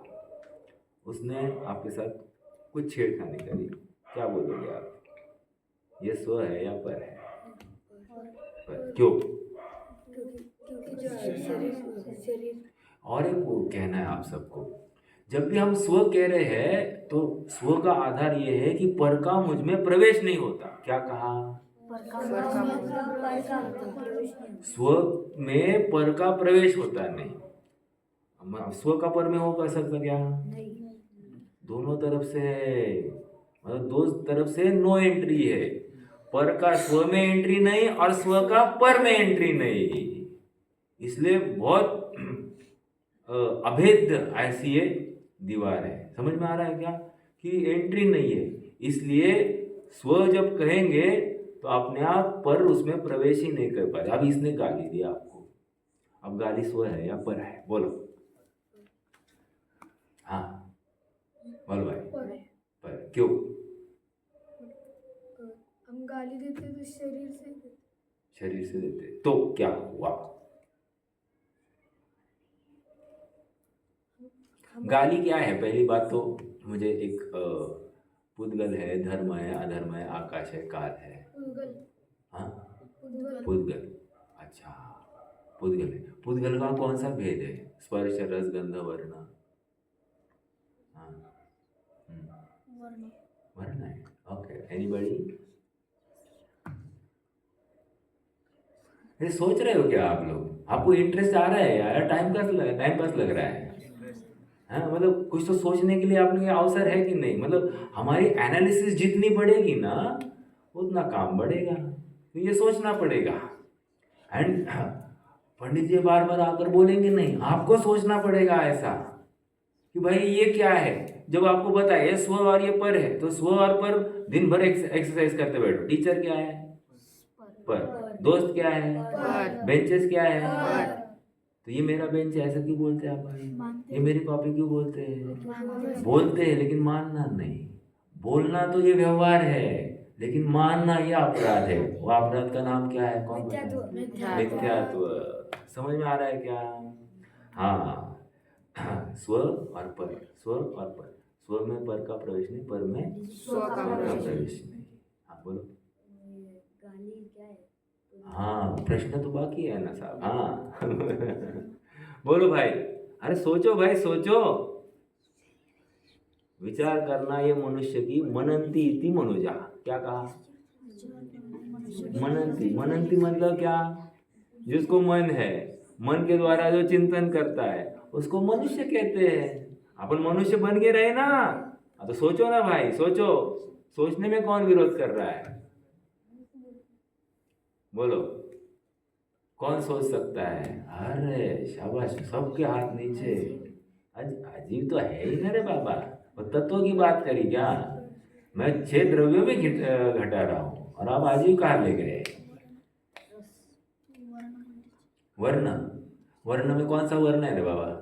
उसने आपके साथ कुछ छेड़खानी करी, क्या बोलोगे आप? ये स्व है या पर है? पर। क्यों? क्योंकि जो शरीर और एक वो कहना है आप सबको, जब भी हम स्व कह रहे हैं तो स्व का आधार ये है कि पर का मुझ में प्रवेश नहीं होता। क्या कहा? स्व में पर का प्रवेश होता नहीं। स्व का पर में हो कर सकता क्या? दोनों तरफ से है, मतलब दो तरफ से नो एंट्री है। पर का स्व में एंट्री नहीं और स्व का पर में एंट्री नहीं, इसलिए बहुत अभेद्य ऐसी ये दीवार है। समझ में आ रहा है क्या कि एंट्री नहीं है, इसलिए स्व जब कहेंगे तो अपने आप पर उसमें प्रवेश ही नहीं कर पाए। अब इसने गाली दिया आपको, अब गाली स्व है या पर है? बोलो। हाँ बोलो भाई। पर क्यों? हम गाली देते तो शरीर से देते तो क्या हुआ? गाली क्या है? पहली बात तो मुझे एक पुद्गल है, धर्म है, अधर्म है, आकाश है, काल है। हाँ पुद्गल। अच्छा पुद्गल है। पुद्गल का कौन सा भेद है? स्पर्श रस गंध वर्ण। हाँ वर्ण है। Okay anybody? सोच रहे हो क्या आप लोग? आपको इंटरेस्ट आ रहा है यार? टाइम पास लग रहा है? हाँ मतलब कुछ तो सोचने के लिए आपने अवसर है कि नहीं? मतलब हमारी एनालिसिस जितनी बढ़ेगी ना उतना काम बढ़ेगा, तो ये सोचना पड़ेगा। एंड पंडित जी बार बार आकर बोलेंगे नहीं, आपको सोचना पड़ेगा ऐसा कि भाई ये क्या है। जब आपको बताए ये स्व और ये पर है, तो स्व और पर दिन भर एक्सरसाइज करते बैठो। टीचर क्या है? पर। दोस्त क्या है? बेंचेस क्या है? तो ये मेरा बेंच है ऐसा क्यों बोलते हैं आप भाई? ये मेरी कॉपी क्यों बोलते हैं? बोलते हैं लेकिन मानना नहीं। बोलना तो ये व्यवहार है, लेकिन मानना ये अपराध है। वो अपराध का नाम क्या है? कौन बताए? मिथ्यात्व। समझ में आ रहा है क्या? हाँ स्व और पर, स्व और पर। स्व में पर का प्रवेश नहीं, पर में स्व का प्रवेश नहीं। हाँ बोलो। गाली क्या है? हाँ प्रश्न तो बाकी है ना साहब। हाँ बोलो भाई। अरे सोचो भाई सोचो। विचार करना ये मनुष्य की मनंती इति मनुजा। क्या कहा? मनंती। मनंती मतलब क्या? जिसको मन है, मन के द्वारा जो चिंतन करता है उसको मनुष्य कहते हैं। अपन मनुष्य बन के रहे ना, तो सोचो ना भाई, सोचो। सोचने में कौन विरोध कर रहा है? बोलो कौन सोच सकता है? अरे शाबाश, सबके हाथ नीचे। अजीब तो है ही ना रे बाबा। और तत्व की बात करी क्या? मैं 6 द्रव्यों में घटा रहा हूँ और आप अजीब कहाँ ले गए? वर्ण। वर्ण में कौन सा वर्ण है रे बाबा?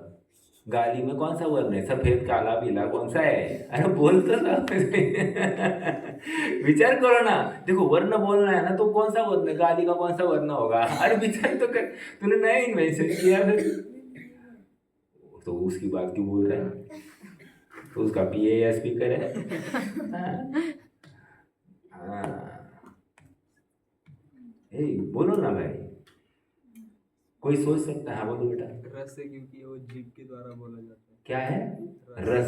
गाली में कौन सा वर्ण है? सफेद काला पीला कौन सा है? अरे बोल तो ना विचार करो ना। देखो वर्ण बोलना है ना, तो कौन सा वर्ण? गाली का कौन सा वर्ण होगा? अरे विचार तो कर। तूने नया इन्वेंशन किया फिर तो उसकी बात क्यों बोल रहा है? तो उसका PA स्पीकर है। बोलो ना भाई, कोई सोच सकता है? बोलो बेटा। रस है क्योंकि वो जीभ के द्वारा बोला जाता है। क्या है? रस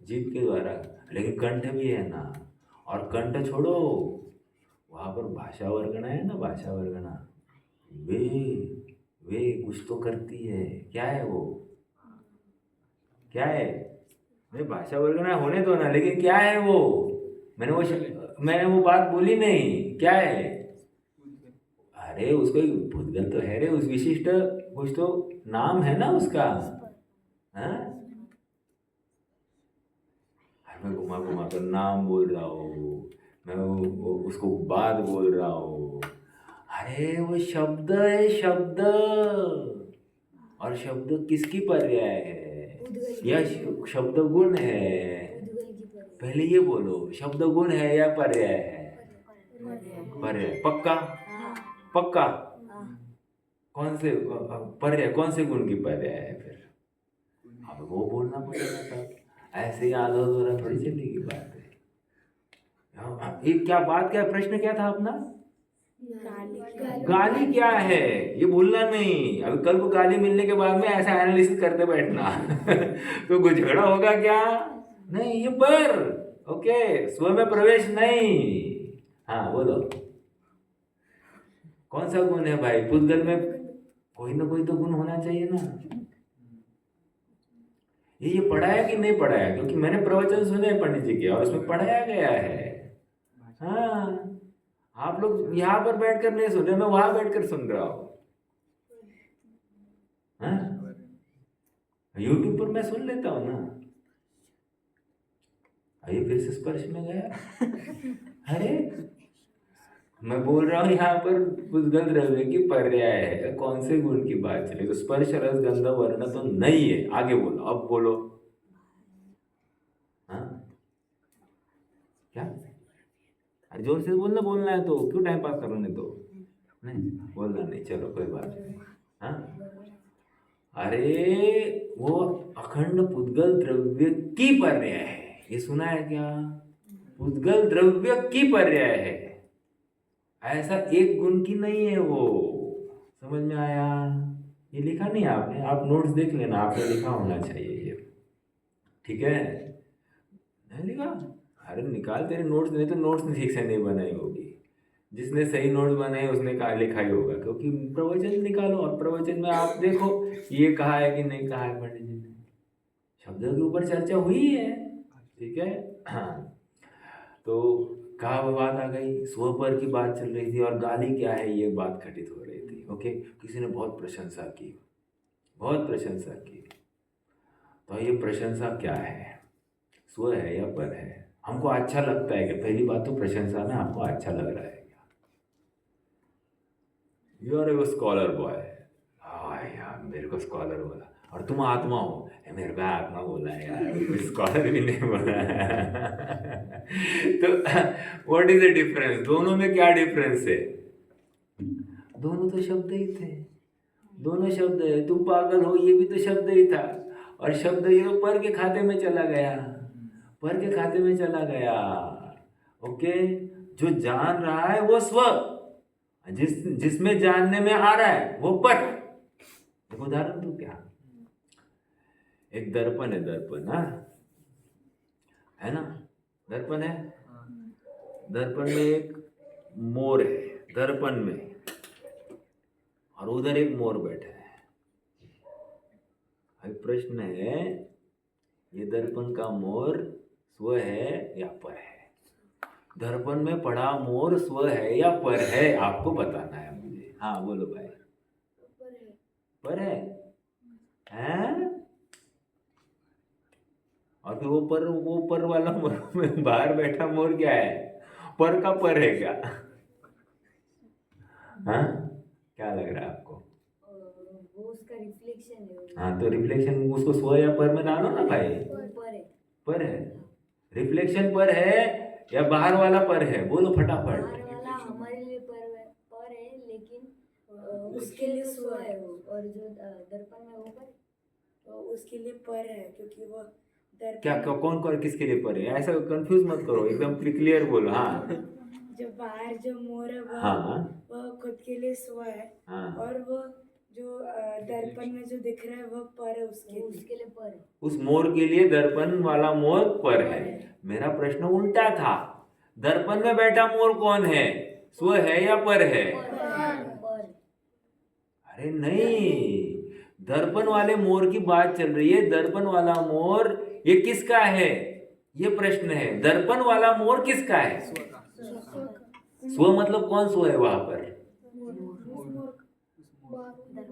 जीभ के द्वारा, लेकिन कंठ भी है ना। और कंठ छोड़ो, वहां पर भाषा वर्गना है ना, भाषा वर्गना। वे कुछ तो करती है। क्या है वो? क्या है? नहीं भाषा वर्गना होने दो ना, लेकिन क्या है वो? मैंने वो बात बोली नहीं। क्या है? अरे उसको भूतगल तो है रे, उस विशिष्ट कुछ तो नाम है ना उसका। हाँ मैं घुमा घुमा कर नाम बोल रहा हूँ, मैं उसको बात बोल रहा हूँ। अरे वो शब्द है, शब्द। और शब्द किसकी पर्याय है? या शब्द गुण है? पहले ये बोलो, शब्द गुण है या पर्याय है? पर्याय। पक्का? पक्का? कौन से पर्याय, कौन से गुण की पर्याय है फिर? अब वो बोलना पड़ेगा साहब। ऐसे ही आधा अधूरा थोड़ी चलेगी बात है। ये क्या बात, क्या प्रश्न क्या था अपना? गाली क्या है ये भूलना नहीं। अभी कल को गाली मिलने के बाद में ऐसा एनालिसिस करते बैठना तो कुछ झगड़ा होगा क्या? नहीं, ये पर ओके, स्व में प्रवेश नहीं। हाँ बोलो, कौन सा गुण है भाई? पुद्गल में कोई ना कोई तो गुण होना चाहिए ना। ये पढ़ाया कि नहीं पढ़ाया? क्योंकि मैंने प्रवचन सुने पंडित जी के और उसमें पढ़ाया गया है। हाँ, आप लोग यहाँ पर बैठकर नहीं सुन रहे, मैं वहां बैठकर सुन रहा हूँ। यूट्यूब पर मैं सुन लेता हूँ ना। आइए फिर से स्पर्श में गया। अरे मैं बोल रहा हूँ यहाँ पर पुद्गल द्रव्य की पर्याय है, कौन से गुण की बात चले? तो स्पर्श रस गंध वर्ण तो नहीं है। आगे बोलो, अब बोलो। हाँ क्या? अरे जोर से बोलना, बोलना है तो क्यों टाइम पास करना? नहीं तो नहीं बोलना नहीं, चलो कोई बात नहीं। हाँ, अरे वो अखंड पुद्गल द्रव्य की पर्याय है, ये सुना है क्या? पुद्गल द्रव्य की पर्याय है, ऐसा एक गुण की नहीं है वो। समझ में आया? ये लिखा नहीं आपने, आप नोट्स देख लेना, आपने लिखा होना चाहिए ये। ठीक है, नहीं लिखा? अरे निकाल तेरे नोट्स, नहीं तो नोट्स ठीक से नहीं बनाई होगी। जिसने सही नोट्स बनाए उसने कहा लिखा ही होगा, क्योंकि प्रवचन निकालो और प्रवचन में आप देखो ये कहा है कि नहीं कहा है पंडित जी ने। शब्दों के ऊपर चर्चा हुई है, ठीक है। हाँ, तो कहा वो बात आ गई, स्व पर की बात चल रही थी और गाली क्या है ये बात घटित हो रही थी। ओके, किसी ने बहुत प्रशंसा की, बहुत प्रशंसा की। तो ये प्रशंसा क्या है? स्व है या पर है? हमको अच्छा लगता है कि पहली बात तो प्रशंसा में आपको अच्छा लग रहा है क्या? You are a scholar boy. हाँ यार मेरे को स्कॉलर बोला, और तुम आत्मा हो। मेरे को आत्मा बोला है यार, स्कॉलर भी नहीं बोला तो व्हाट इज द डिफरेंस? दोनों में क्या डिफरेंस है? दोनों तो शब्द ही थे, दोनों शब्द है। तुम पागल हो ये भी तो शब्द ही था, और शब्द ये तो पर के खाते में चला गया, पर के खाते में चला गया। ओके, जो जान रहा है वो स्व, जिसमें जानने में आ रहा है वो पर। एक उदाहरण दूं क्या? एक दर्पण है, दर्पण, हाँ है ना, दर्पण है। दर्पण में एक मोर है, दर्पण में, और उधर एक मोर बैठा है। अब प्रश्न है, ये दर्पण का मोर स्व है या पर है? दर्पण में पड़ा मोर स्व है या पर है? आपको बताना है मुझे। हाँ बोलो भाई। पर है, हैं? और फिर वो पर वाला मोर में बाहर बैठा मोर क्या है? पर का पर है क्या? हाँ, क्या लग रहा है आपको? वो उसका रिफ्लेक्शन है। हाँ, तो रिफ्लेक्शन उसको स्व या पर में डालो ना भाई। पर है, पर है, रिफ्लेक्शन पर है या बाहर वाला पर है? बोलो फटाफट। बाहर वाला हमारे लिए पर है, लेकिन उसके लिए स्व है वो, और जो दर्पण में वो पर, तो उसके लिए पर है क्योंकि वो क्या कौन कौन किसके लिए पर है? ऐसा कंफ्यूज मत करो, एकदम क्लियर बोलो। हाँ, जो बाहर जो मोर है हाँ, वो खुद के लिए स्व है, हाँ, और वो जो दर्पण में जो दिख रहा है वो पर है, उसके लिए पर है। उस मोर के लिए दर्पण वाला मोर पर है। मेरा प्रश्न उल्टा था, दर्पण में बैठा मोर कौन है? स्व है या पर है? पर। अरे नहीं, दर्पण वाले मोर की बात चल रही है। दर्पण वाला मोर ये किसका है? ये प्रश्न है, दर्पण वाला मोर किसका है? स्व मतलब कौन स्व है वहां पर?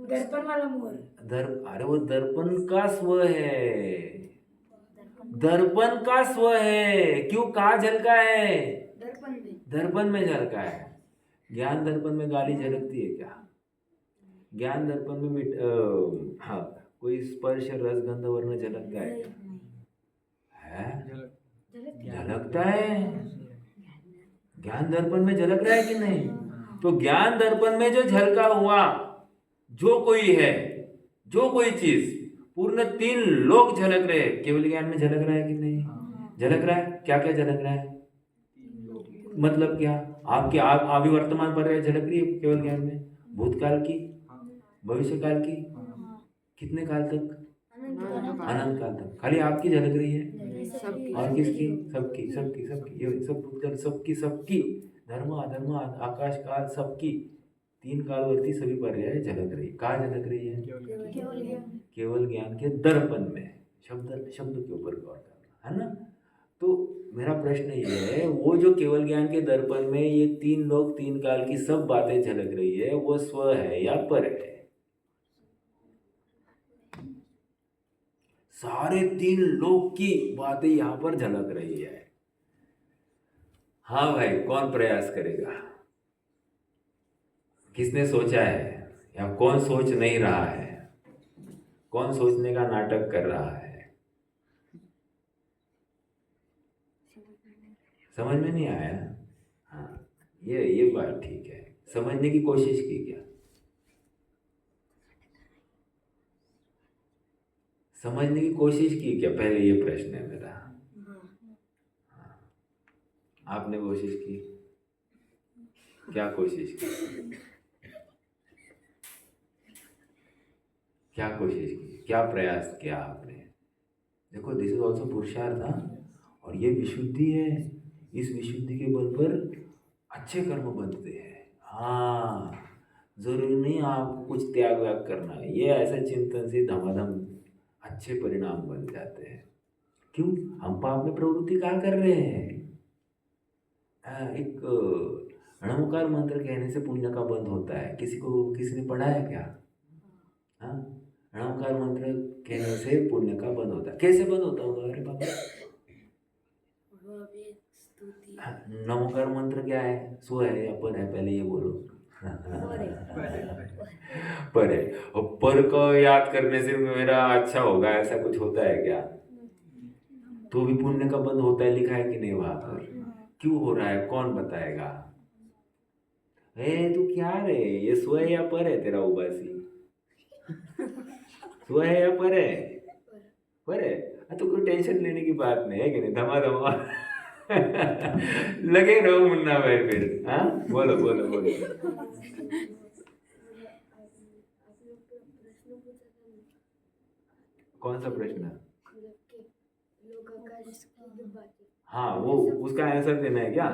दर्पण वाला मोर। अरे वो दर्पण का स्व है, दर्पण का स्व है। क्यों, कहाँ झलका है? दर्पण में। दर्पण में झलका है। ज्ञान दर्पण में गाली झलकती है क्या? ज्ञान दर्पण में हाँ, कोई स्पर्श रस गंध वर्ण झलकता है? झलकता है। ज्ञान दर्पण में झलक रहा है कि नहीं? तो ज्ञान दर्पण में जो झलका हुआ, जो कोई है, जो कोई चीज, पूर्ण 3 लोक झलक रहे, केवल ज्ञान में झलक रहा है कि नहीं? झलक रहा है। क्या क्या झलक रहा है? मतलब क्या? आपके आप अभी वर्तमान पर झलक रही है केवल ज्ञान में, भूतकाल की, हाँ भविष्य काल की, हाँ कितने काल तक? अनंत अनंत काल तक। खाली आपकी झलक रही है नहीं, सबकी। और किसकी? सबकी सबकी सबकी, ये सब भूतकाल सबकी सबकी, धर्म अधर्म आकाश काल सबकी, तीन कालवर्ती सभी पर्याय झलक रही। कहाँ झलक रही है? केवल ज्ञान। केवल ज्ञान के दर्पण में। शब्द शब्द के ऊपर गौर करना है ना। तो मेरा प्रश्न ये है, वो जो केवल ज्ञान के दर्पण में ये तीन लोक तीन काल की सब बातें झलक रही है, वो स्व है या पर है? सारे तीन लोक की बातें यहाँ पर झलक रही है। हाँ भाई, कौन प्रयास करेगा? किसने सोचा है या कौन सोच नहीं रहा है? कौन सोचने का नाटक कर रहा है? समझ में नहीं आया? हाँ, ये बात ठीक है। समझने की कोशिश की क्या? समझने की कोशिश की क्या? पहले ये प्रश्न है मेरा। हाँ, आपने कोशिश की? क्या कोशिश की? क्या कोशिश की? क्या प्रयास किया आपने? देखो, दिस इज ऑल्सो पुरुषार्थ। हाँ, और ये विशुद्धि है। इस विशुद्धि के बल पर अच्छे कर्म बनते हैं। हाँ, जरूरी नहीं आपको कुछ त्याग व्याग करना है। ये ऐसा चिंतन से धमाधम अच्छे परिणाम बन जाते हैं। क्यों? हम पाप में प्रवृत्ति कहाँ कर रहे हैं? एक णमकार मंत्र कहने से पुण्य का बंध होता है। किसी ने पढ़ा है क्या? हाँ, णमकार मंत्र कहने से पुण्य का बंध होता है। कैसे बंध होता होगा? अरे बाबा, वो भी स्तुति। नमोकार मंत्र क्या है? स्व है या पर है? पहले ये बोलो। पर है। और पर को याद करने से मेरा अच्छा होगा, ऐसा कुछ होता है क्या? तो भी पुण्य का बंध होता है, लिखा है कि नहीं वहां पर? क्यों हो रहा है? कौन बताएगा? तू क्या रे, ये स्व है या पर है तेरा उबासी? स्व है या पर है? पर है। तो कोई टेंशन लेने की बात नहीं है कि नहीं? धमा लगे रहो मुन्ना भाई फिर। हाँ, बोलो बोलो बोलो। कौन सा प्रश्न? हाँ, वो उसका आंसर देना है क्या?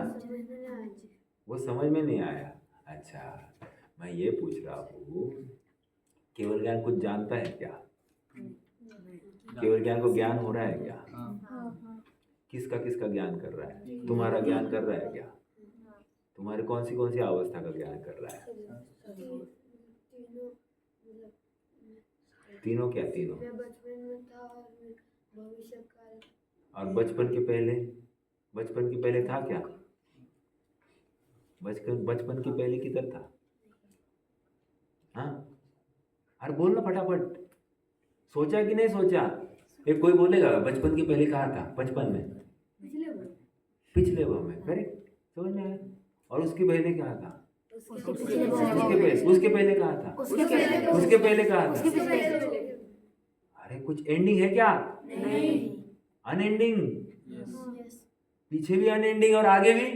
वो समझ में नहीं आया। अच्छा, मैं ये पूछ रहा हूँ, केवल ज्ञान कुछ जानता है क्या? केवल ज्ञान को ज्ञान हो रहा है क्या? किसका किसका ज्ञान कर रहा है? तुम्हारा ज्ञान कर रहा है क्या? तुम्हारे कौन सी अवस्था का ज्ञान कर रहा है? तीनों क्या? तीनों। बचपन में था और भविष्य काल। और बचपन के पहले था क्या? बचपन के पहले किधर था? हाँ, अरे बोलना फटाफट। सोचा कि नहीं सोचा? एक कोई बोलेगा बचपन के पहले कहाँ था? बचपन में, पिछले भाव में। करेक्ट, समझ में आया। और उसके पहले कहाँ था? उसके पहले कहाँ था? उसके पहले कहाँ था? अरे कुछ एंडिंग है क्या? नहीं। अनएंडिंग। पीछे भी अनएंडिंग और आगे भी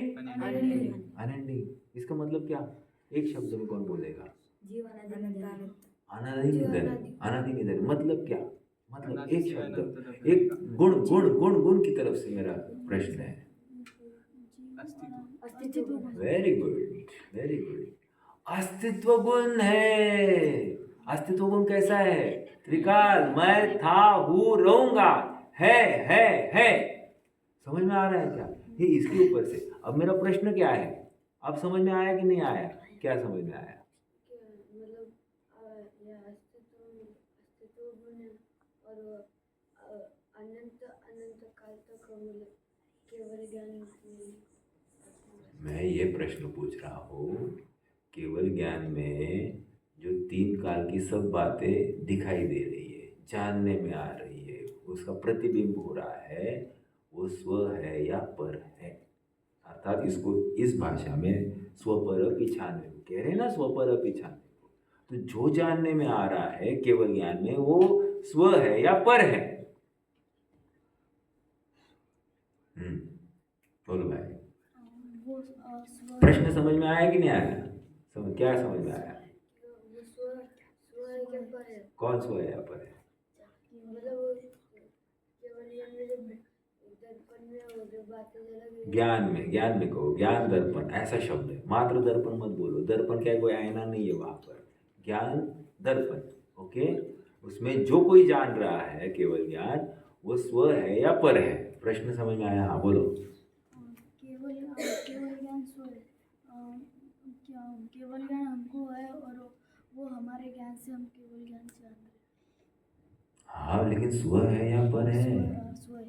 अनएंडिंग। इसका मतलब क्या? एक शब्द में कौन बोलेगा? अनादि निधन। मतलब क्या? मतलब एक शब्द, एक गुण की तरफ से मेरा प्रश्न है। Very good. अस्तित्व गुण है। अस्तित्व गुण कैसा है? त्रिकाल, मैं था, हूँ, रहूंगा, है। समझ में आ रहा है क्या? ये इसके ऊपर से। अब मेरा प्रश्न क्या है? अब समझ में आया कि नहीं आया? क्या समझ में आया? मतलब अस्तित्व गुण है और अनंत काल तक मतलब केवल ज्ञान। मैं ये प्रश्न पूछ रहा हूँ, केवल ज्ञान में जो तीन काल की सब बातें दिखाई दे रही है, जानने में आ रही है, उसका प्रतिबिंब हो रहा है, वो स्व है या पर है? अर्थात इसको इस भाषा में स्वपर पिछाने को कह रहे हैं ना, स्वपर पिछाने को। तो जो जानने में आ रहा है केवल ज्ञान में, वो स्व है या पर है? बोलो भाई। वो प्रश्न समझ में आया कि नहीं आया? क्या समझ में आया? वो स्व है क्या पर है? कौन स्व है यहाँ पर है? मतलब वो केवल ज्ञान में जो दर्पण में वो जो बातें अलग ज्ञान में कहो, ज्ञान दर्पण ऐसा शब्द है, मात्र दर्पण मत बोलो। दर्पण क्या है? कोई आईना नहीं है वहाँ पर। ज्ञान दर्पण, ओके। उसमें जो कोई जान रहा है केवल ज्ञान, वो स्व है या पर है? प्रश्न समझ में आया? हाँ बोलो। केवल ज्ञान स्व है। केवल ज्ञान हमको है और वो हमारे ज्ञान से हम केवल ज्ञान से जान रहे हाँ, लेकिन स्व है या पर है? हैं। स्व है।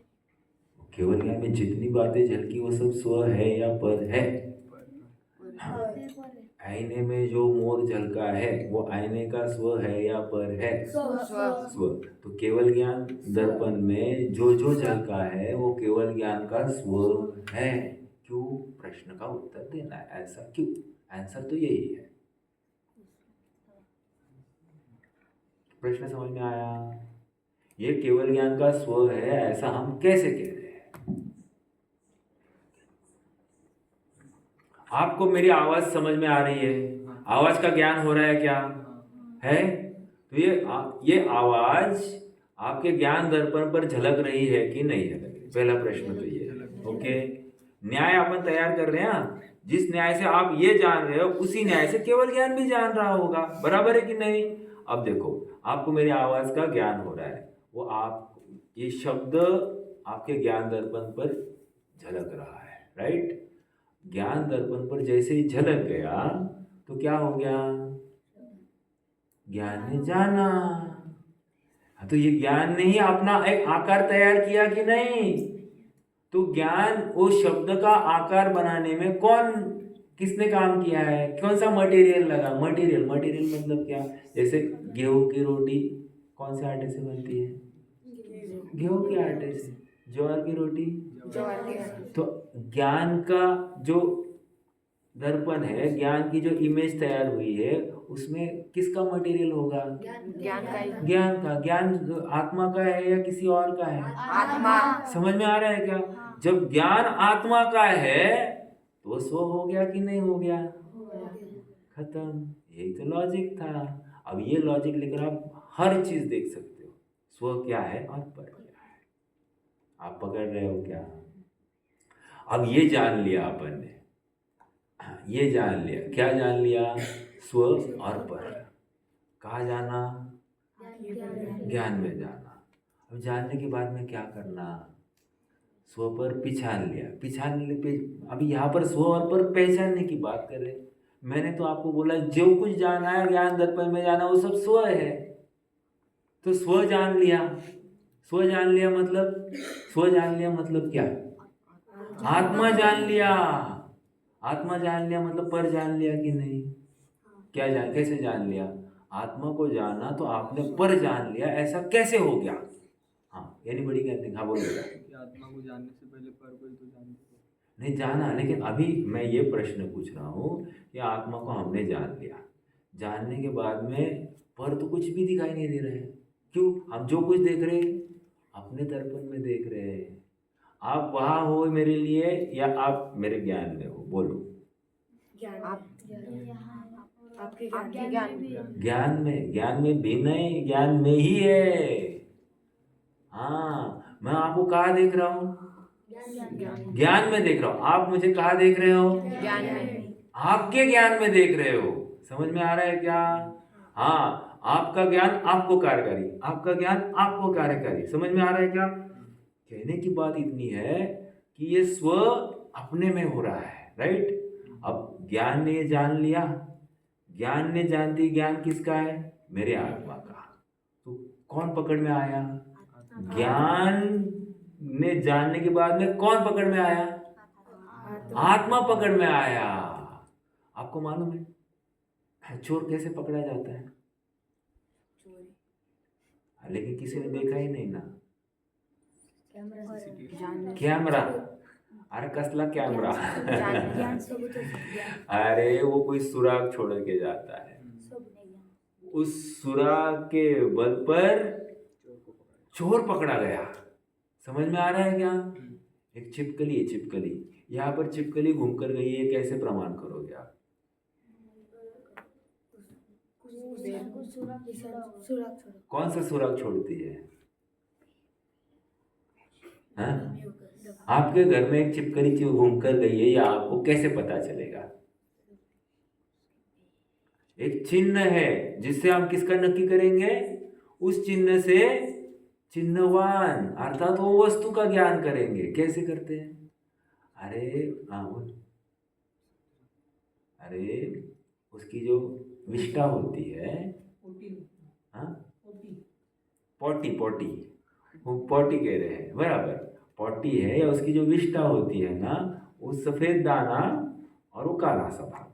केवल ज्ञान में जितनी बातें झलकी वो सब स्व है या पर है? बातें पर है। आईने में जो मोर झलका है वो आईने का स्व है या पर है? स्व। तो केवल ज्ञान दर्पण में जो जो झलका है वो केवल ज्ञान का स्व है। क्यों? प्रश्न का उत्तर देना है। ऐसा क्यों? आंसर तो यही है। प्रश्न समझ में आया? ये केवल ज्ञान का स्व है ऐसा हम कैसे कह रहे हैं? आपको मेरी आवाज समझ में आ रही है? आवाज का ज्ञान हो रहा है क्या? है? तो ये आवाज आपके ज्ञान दर्पण पर झलक रही है कि नहीं झलक रही? पहला प्रश्न तो ये है, ओके। न्याय अपन तैयार कर रहे हैं। जिस न्याय से आप ये जान रहे हो उसी न्याय से केवल ज्ञान भी जान रहा होगा, बराबर है कि नहीं? अब देखो, आपको मेरी आवाज का ज्ञान हो रहा है, वो आप ये शब्द आपके ज्ञान दर्पण पर झलक रहा है, राइट? ज्ञान दर्पण पर जैसे ही झलक गया तो क्या हो गया? ज्ञान ने जाना। तो ये ज्ञान ने ही अपना एक आकार तैयार किया कि नहीं? तो ज्ञान उस शब्द का आकार बनाने में किसने काम किया है? कौन सा मटेरियल लगा? मटेरियल मतलब क्या? जैसे गेहूं की रोटी कौन से आटे से बनती है? गेहूं के आटे से। ज्वार की रोटी? तो ज्ञान का जो दर्पण है, ज्ञान की जो इमेज तैयार हुई है, उसमें किसका मटेरियल होगा? ज्ञान का ही। ज्ञान आत्मा का है या किसी और का है? आत्मा। समझ में आ रहा है क्या? जब ज्ञान आत्मा का है तो वो स्व हो गया कि नहीं हो गया? खत्म। यही तो लॉजिक था। अब ये लॉजिक लेकर आप हर चीज देख सकते हो। स्व क्या है और पर क्या है, आप पकड़ रहे हो क्या? अब ये जान लिया अपन ने, ये जान लिया। क्या जान लिया? स्व और पर। कहाँ जाना? ज्ञान में जाना। अब जानने के बाद में क्या करना? स्व पर पहचान लिया। अभी यहाँ पर स्व और पर पहचानने की बात कर रहे। मैंने तो आपको बोला जो कुछ जाना है ज्ञान दर्पण में जाना वो सब स्व है। तो स्व जान लिया मतलब क्या? आत्मा जान लिया मतलब पर जान लिया कि नहीं? कैसे जान लिया? आत्मा को जाना तो आपने पर जान लिया, ऐसा कैसे हो गया? हाँ, एनीबॉडी कैन थिंक। हाँ बोलिएगा। आत्मा को जानने से पहले पर को तो जानते नहीं जाना, लेकिन अभी मैं ये प्रश्न पूछ रहा हूँ कि आत्मा को हमने जान लिया, जानने के बाद में पर तो कुछ भी दिखाई नहीं दे रहा है। क्यों? हम जो कुछ देख रहे हैं अपने दर्पण में देख रहे हैं। आप वहाँ हो मेरे लिए या आप मेरे ज्ञान में हो? बोलो। आपके ज्ञान में भी नहीं, ज्ञान में ही है। हाँ, मैं आपको कहाँ देख रहा हूँ? ज्ञान में देख रहा हूँ। आप मुझे कहाँ देख रहे हो? ज्ञान में। आपके ज्ञान में देख रहे हो। समझ में आ रहा है क्या? हाँ, आपका ज्ञान आपको कार्यकारी, आपका ज्ञान आपको कार्यकारी। समझ में आ रहा है क्या? कहने की बात इतनी है कि ये स्व अपने में हो रहा है, राइट? अब ज्ञान ने ये जान लिया, ज्ञान ने जानती ज्ञान किसका है? मेरे आत्मा का। तो कौन पकड़ में आया? ज्ञान ने जानने के बाद में कौन पकड़ में आया? आत्मा पकड़ में आया। आपको मालूम है चोर कैसे पकड़ा जाता है? लेकिन किसी ने देखा ही नहीं ना। कैमरा। अरे कसला कैमरा। अरे वो कोई सुराग छोड़ के जाता है, उस सुराग के बल पर चोर पकड़ा गया। समझ में आ रहा है क्या? एक छिपकली है, छिपकली यहाँ पर छिपकली घूम कर गई है, कैसे प्रमाण करोगे आप? सुराग कौन सा सुराग छोड़ती है? हाँ? आपके घर में एक छिपकली घूम कर गई है, या आपको कैसे पता चलेगा? एक चिन्ह है जिससे हम किसका नक्की करेंगे? उस चिन्ह से चिन्हवान अर्थात वो वस्तु का ज्ञान करेंगे। कैसे करते हैं? अरे उसकी जो विष्ठा होती है, हाँ, पोटी वो पोटी कह रहे हैं, बराबर पोटी है, या उसकी जो विष्ठा होती है ना, वो सफेद दाना और वो काला सा भाग,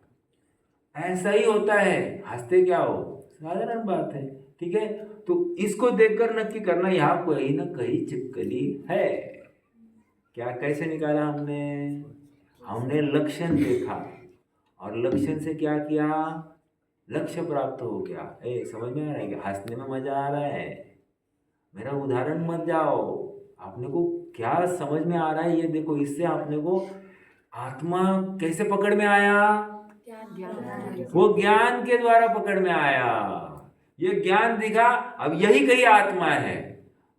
ऐसा ही होता है। हंसते क्या हो, साधारण बात है, ठीक है। तो इसको देखकर नक्की करना यहाँ कहीं ना कहीं छिपकली है। क्या कैसे निकाला हमने लक्षण देखा, और लक्षण से क्या किया? लक्ष्य प्राप्त हो गया। समझ में आ रहा है कि हंसने में मजा आ रहा है? मेरा उदाहरण मत जाओ, आपने को क्या समझ में आ रहा है ये देखो। इससे आपने को आत्मा कैसे पकड़ में आया? वो ज्ञान के द्वारा पकड़ में आया। ये ज्ञान दिखा, अब यही कहीं आत्मा है।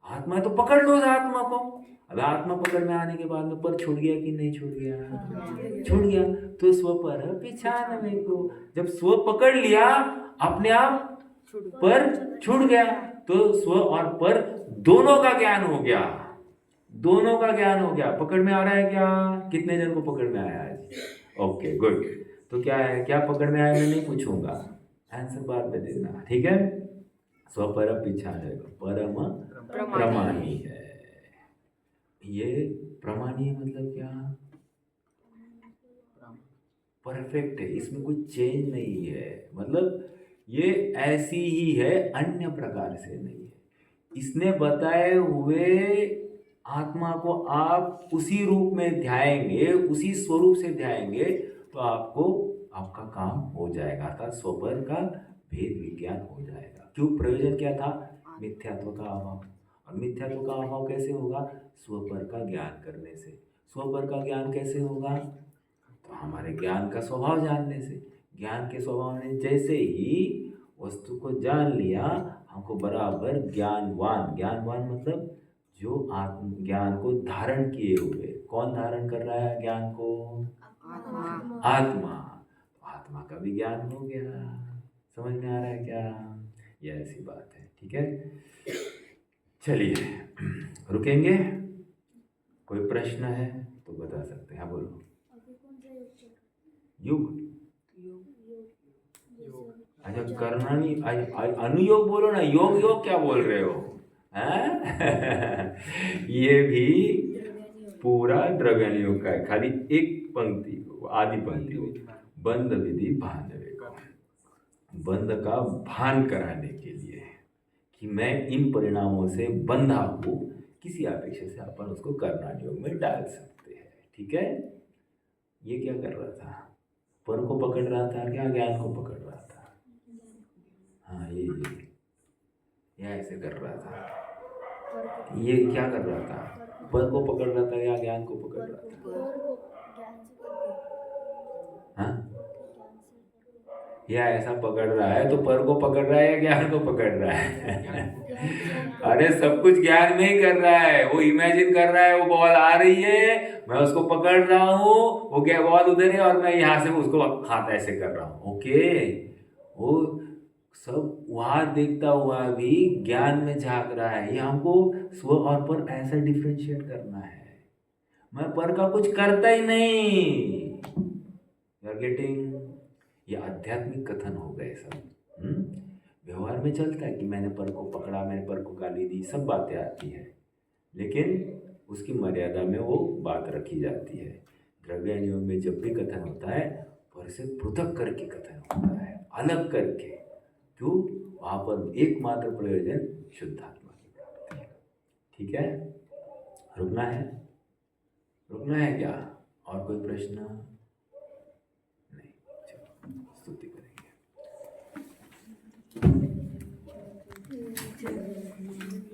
आत्मा तो पकड़ लो उस आत्मा को। अब आत्मा पकड़ में आने के बाद में पर छूट गया कि नहीं छूट गया? छूट गया। तो स्व पर पिछानवे को जब स्व पकड़ लिया, अपने आप पर छूट गया। तो स्व और पर दोनों का ज्ञान हो गया, दोनों का ज्ञान हो गया। पकड़ में आ रहा है क्या? कितने जन को पकड़ में आया आज? Okay good. तो क्या है, क्या पकड़ में आया मैं नहीं पूछूंगा, आंसर बाद में देना, ठीक है। स्व पर पिछानवे परम प्रमाणी है। ये प्रमाणीय मतलब क्या? परफेक्ट है, इसमें कोई चेंज नहीं है। मतलब ये ऐसी ही है, अन्य प्रकार से नहीं है। इसने बताए हुए आत्मा को आप उसी रूप में ध्याएंगे, उसी स्वरूप से ध्याएंगे, तो आपको आपका काम हो जाएगा, अर्थात स्वपर का भेद विज्ञान हो जाएगा। क्यों? प्रयोजन क्या था? मिथ्यात्व का अभाव। और मिथ्यात्व का अभाव कैसे होगा? स्वपर का ज्ञान करने से। स्वपर का ज्ञान कैसे होगा? तो हमारे ज्ञान का स्वभाव जानने से। ज्ञान के स्वभाव ने जैसे ही वस्तु को जान लिया, हमको बराबर ज्ञानवान मतलब जो आत्म ज्ञान को धारण किए हुए। कौन धारण कर रहा है ज्ञान को? आत्मा। आत्मा का भी ज्ञान हो गया। समझ में आ रहा है क्या? ये ऐसी बात है, ठीक है। चलिए रुकेंगे। कोई प्रश्न है तो बता सकते हैं। हाँ बोलो। अभी कौन सा योग चल रहा युग? योग अच्छा करणानी अनुयोग बोलो ना, योग क्या बोल रहे हो? ये भी पूरा द्रव्यान योग का है। खाली एक पंक्ति, आदि पंक्ति, बंध विधि भानवे को, बंध का भान कराने के लिए कि मैं इन परिणामों से बंधा हूँ, किसी अपेक्षा से अपन उसको कर्णान योग में डाल सकते हैं, ठीक है। ये क्या कर रहा था? पर को पकड़ रहा था क्या? ज्ञान को पकड़ रहा था? हाँ ये ऐसे कर रहा था। ये क्या कर रहा था? पर को पकड़ रहा था या ज्ञान को पकड़ रहा था? हाँ, या ऐसा पकड़ रहा है तो पर को पकड़ रहा है या ज्ञान को पकड़ रहा है? अरे सब कुछ ज्ञान में ही कर रहा है। वो इमेजिन कर रहा है वो बॉल आ रही है, मैं उसको पकड़ रहा हूँ, वो क्या बॉल उधर है और मैं यहाँ से उसको हाथ ऐसे कर रहा हूँ। ओके, वो सब वहाँ देखता हुआ भी ज्ञान में झांक रहा है। ये हमको स्व और पर ऐसा डिफ्रेंशिएट करना है। मैं पर का कुछ करता ही नहीं। You are getting? ये आध्यात्मिक कथन हो गए सब। व्यवहार में चलता है कि मैंने पर को पकड़ा, मैंने पर को गाली दी, सब बातें आती है, लेकिन उसकी मर्यादा में वो बात रखी जाती है। द्रव्यान योग में जब भी कथन होता है, पर से पृथक करके कथन होता है, अलग करके। क्यों? वहाँ पर एकमात्र प्रयोजन शुद्धात्मा की प्राप्ति है, ठीक है। रुकना है क्या? और कोई प्रश्न?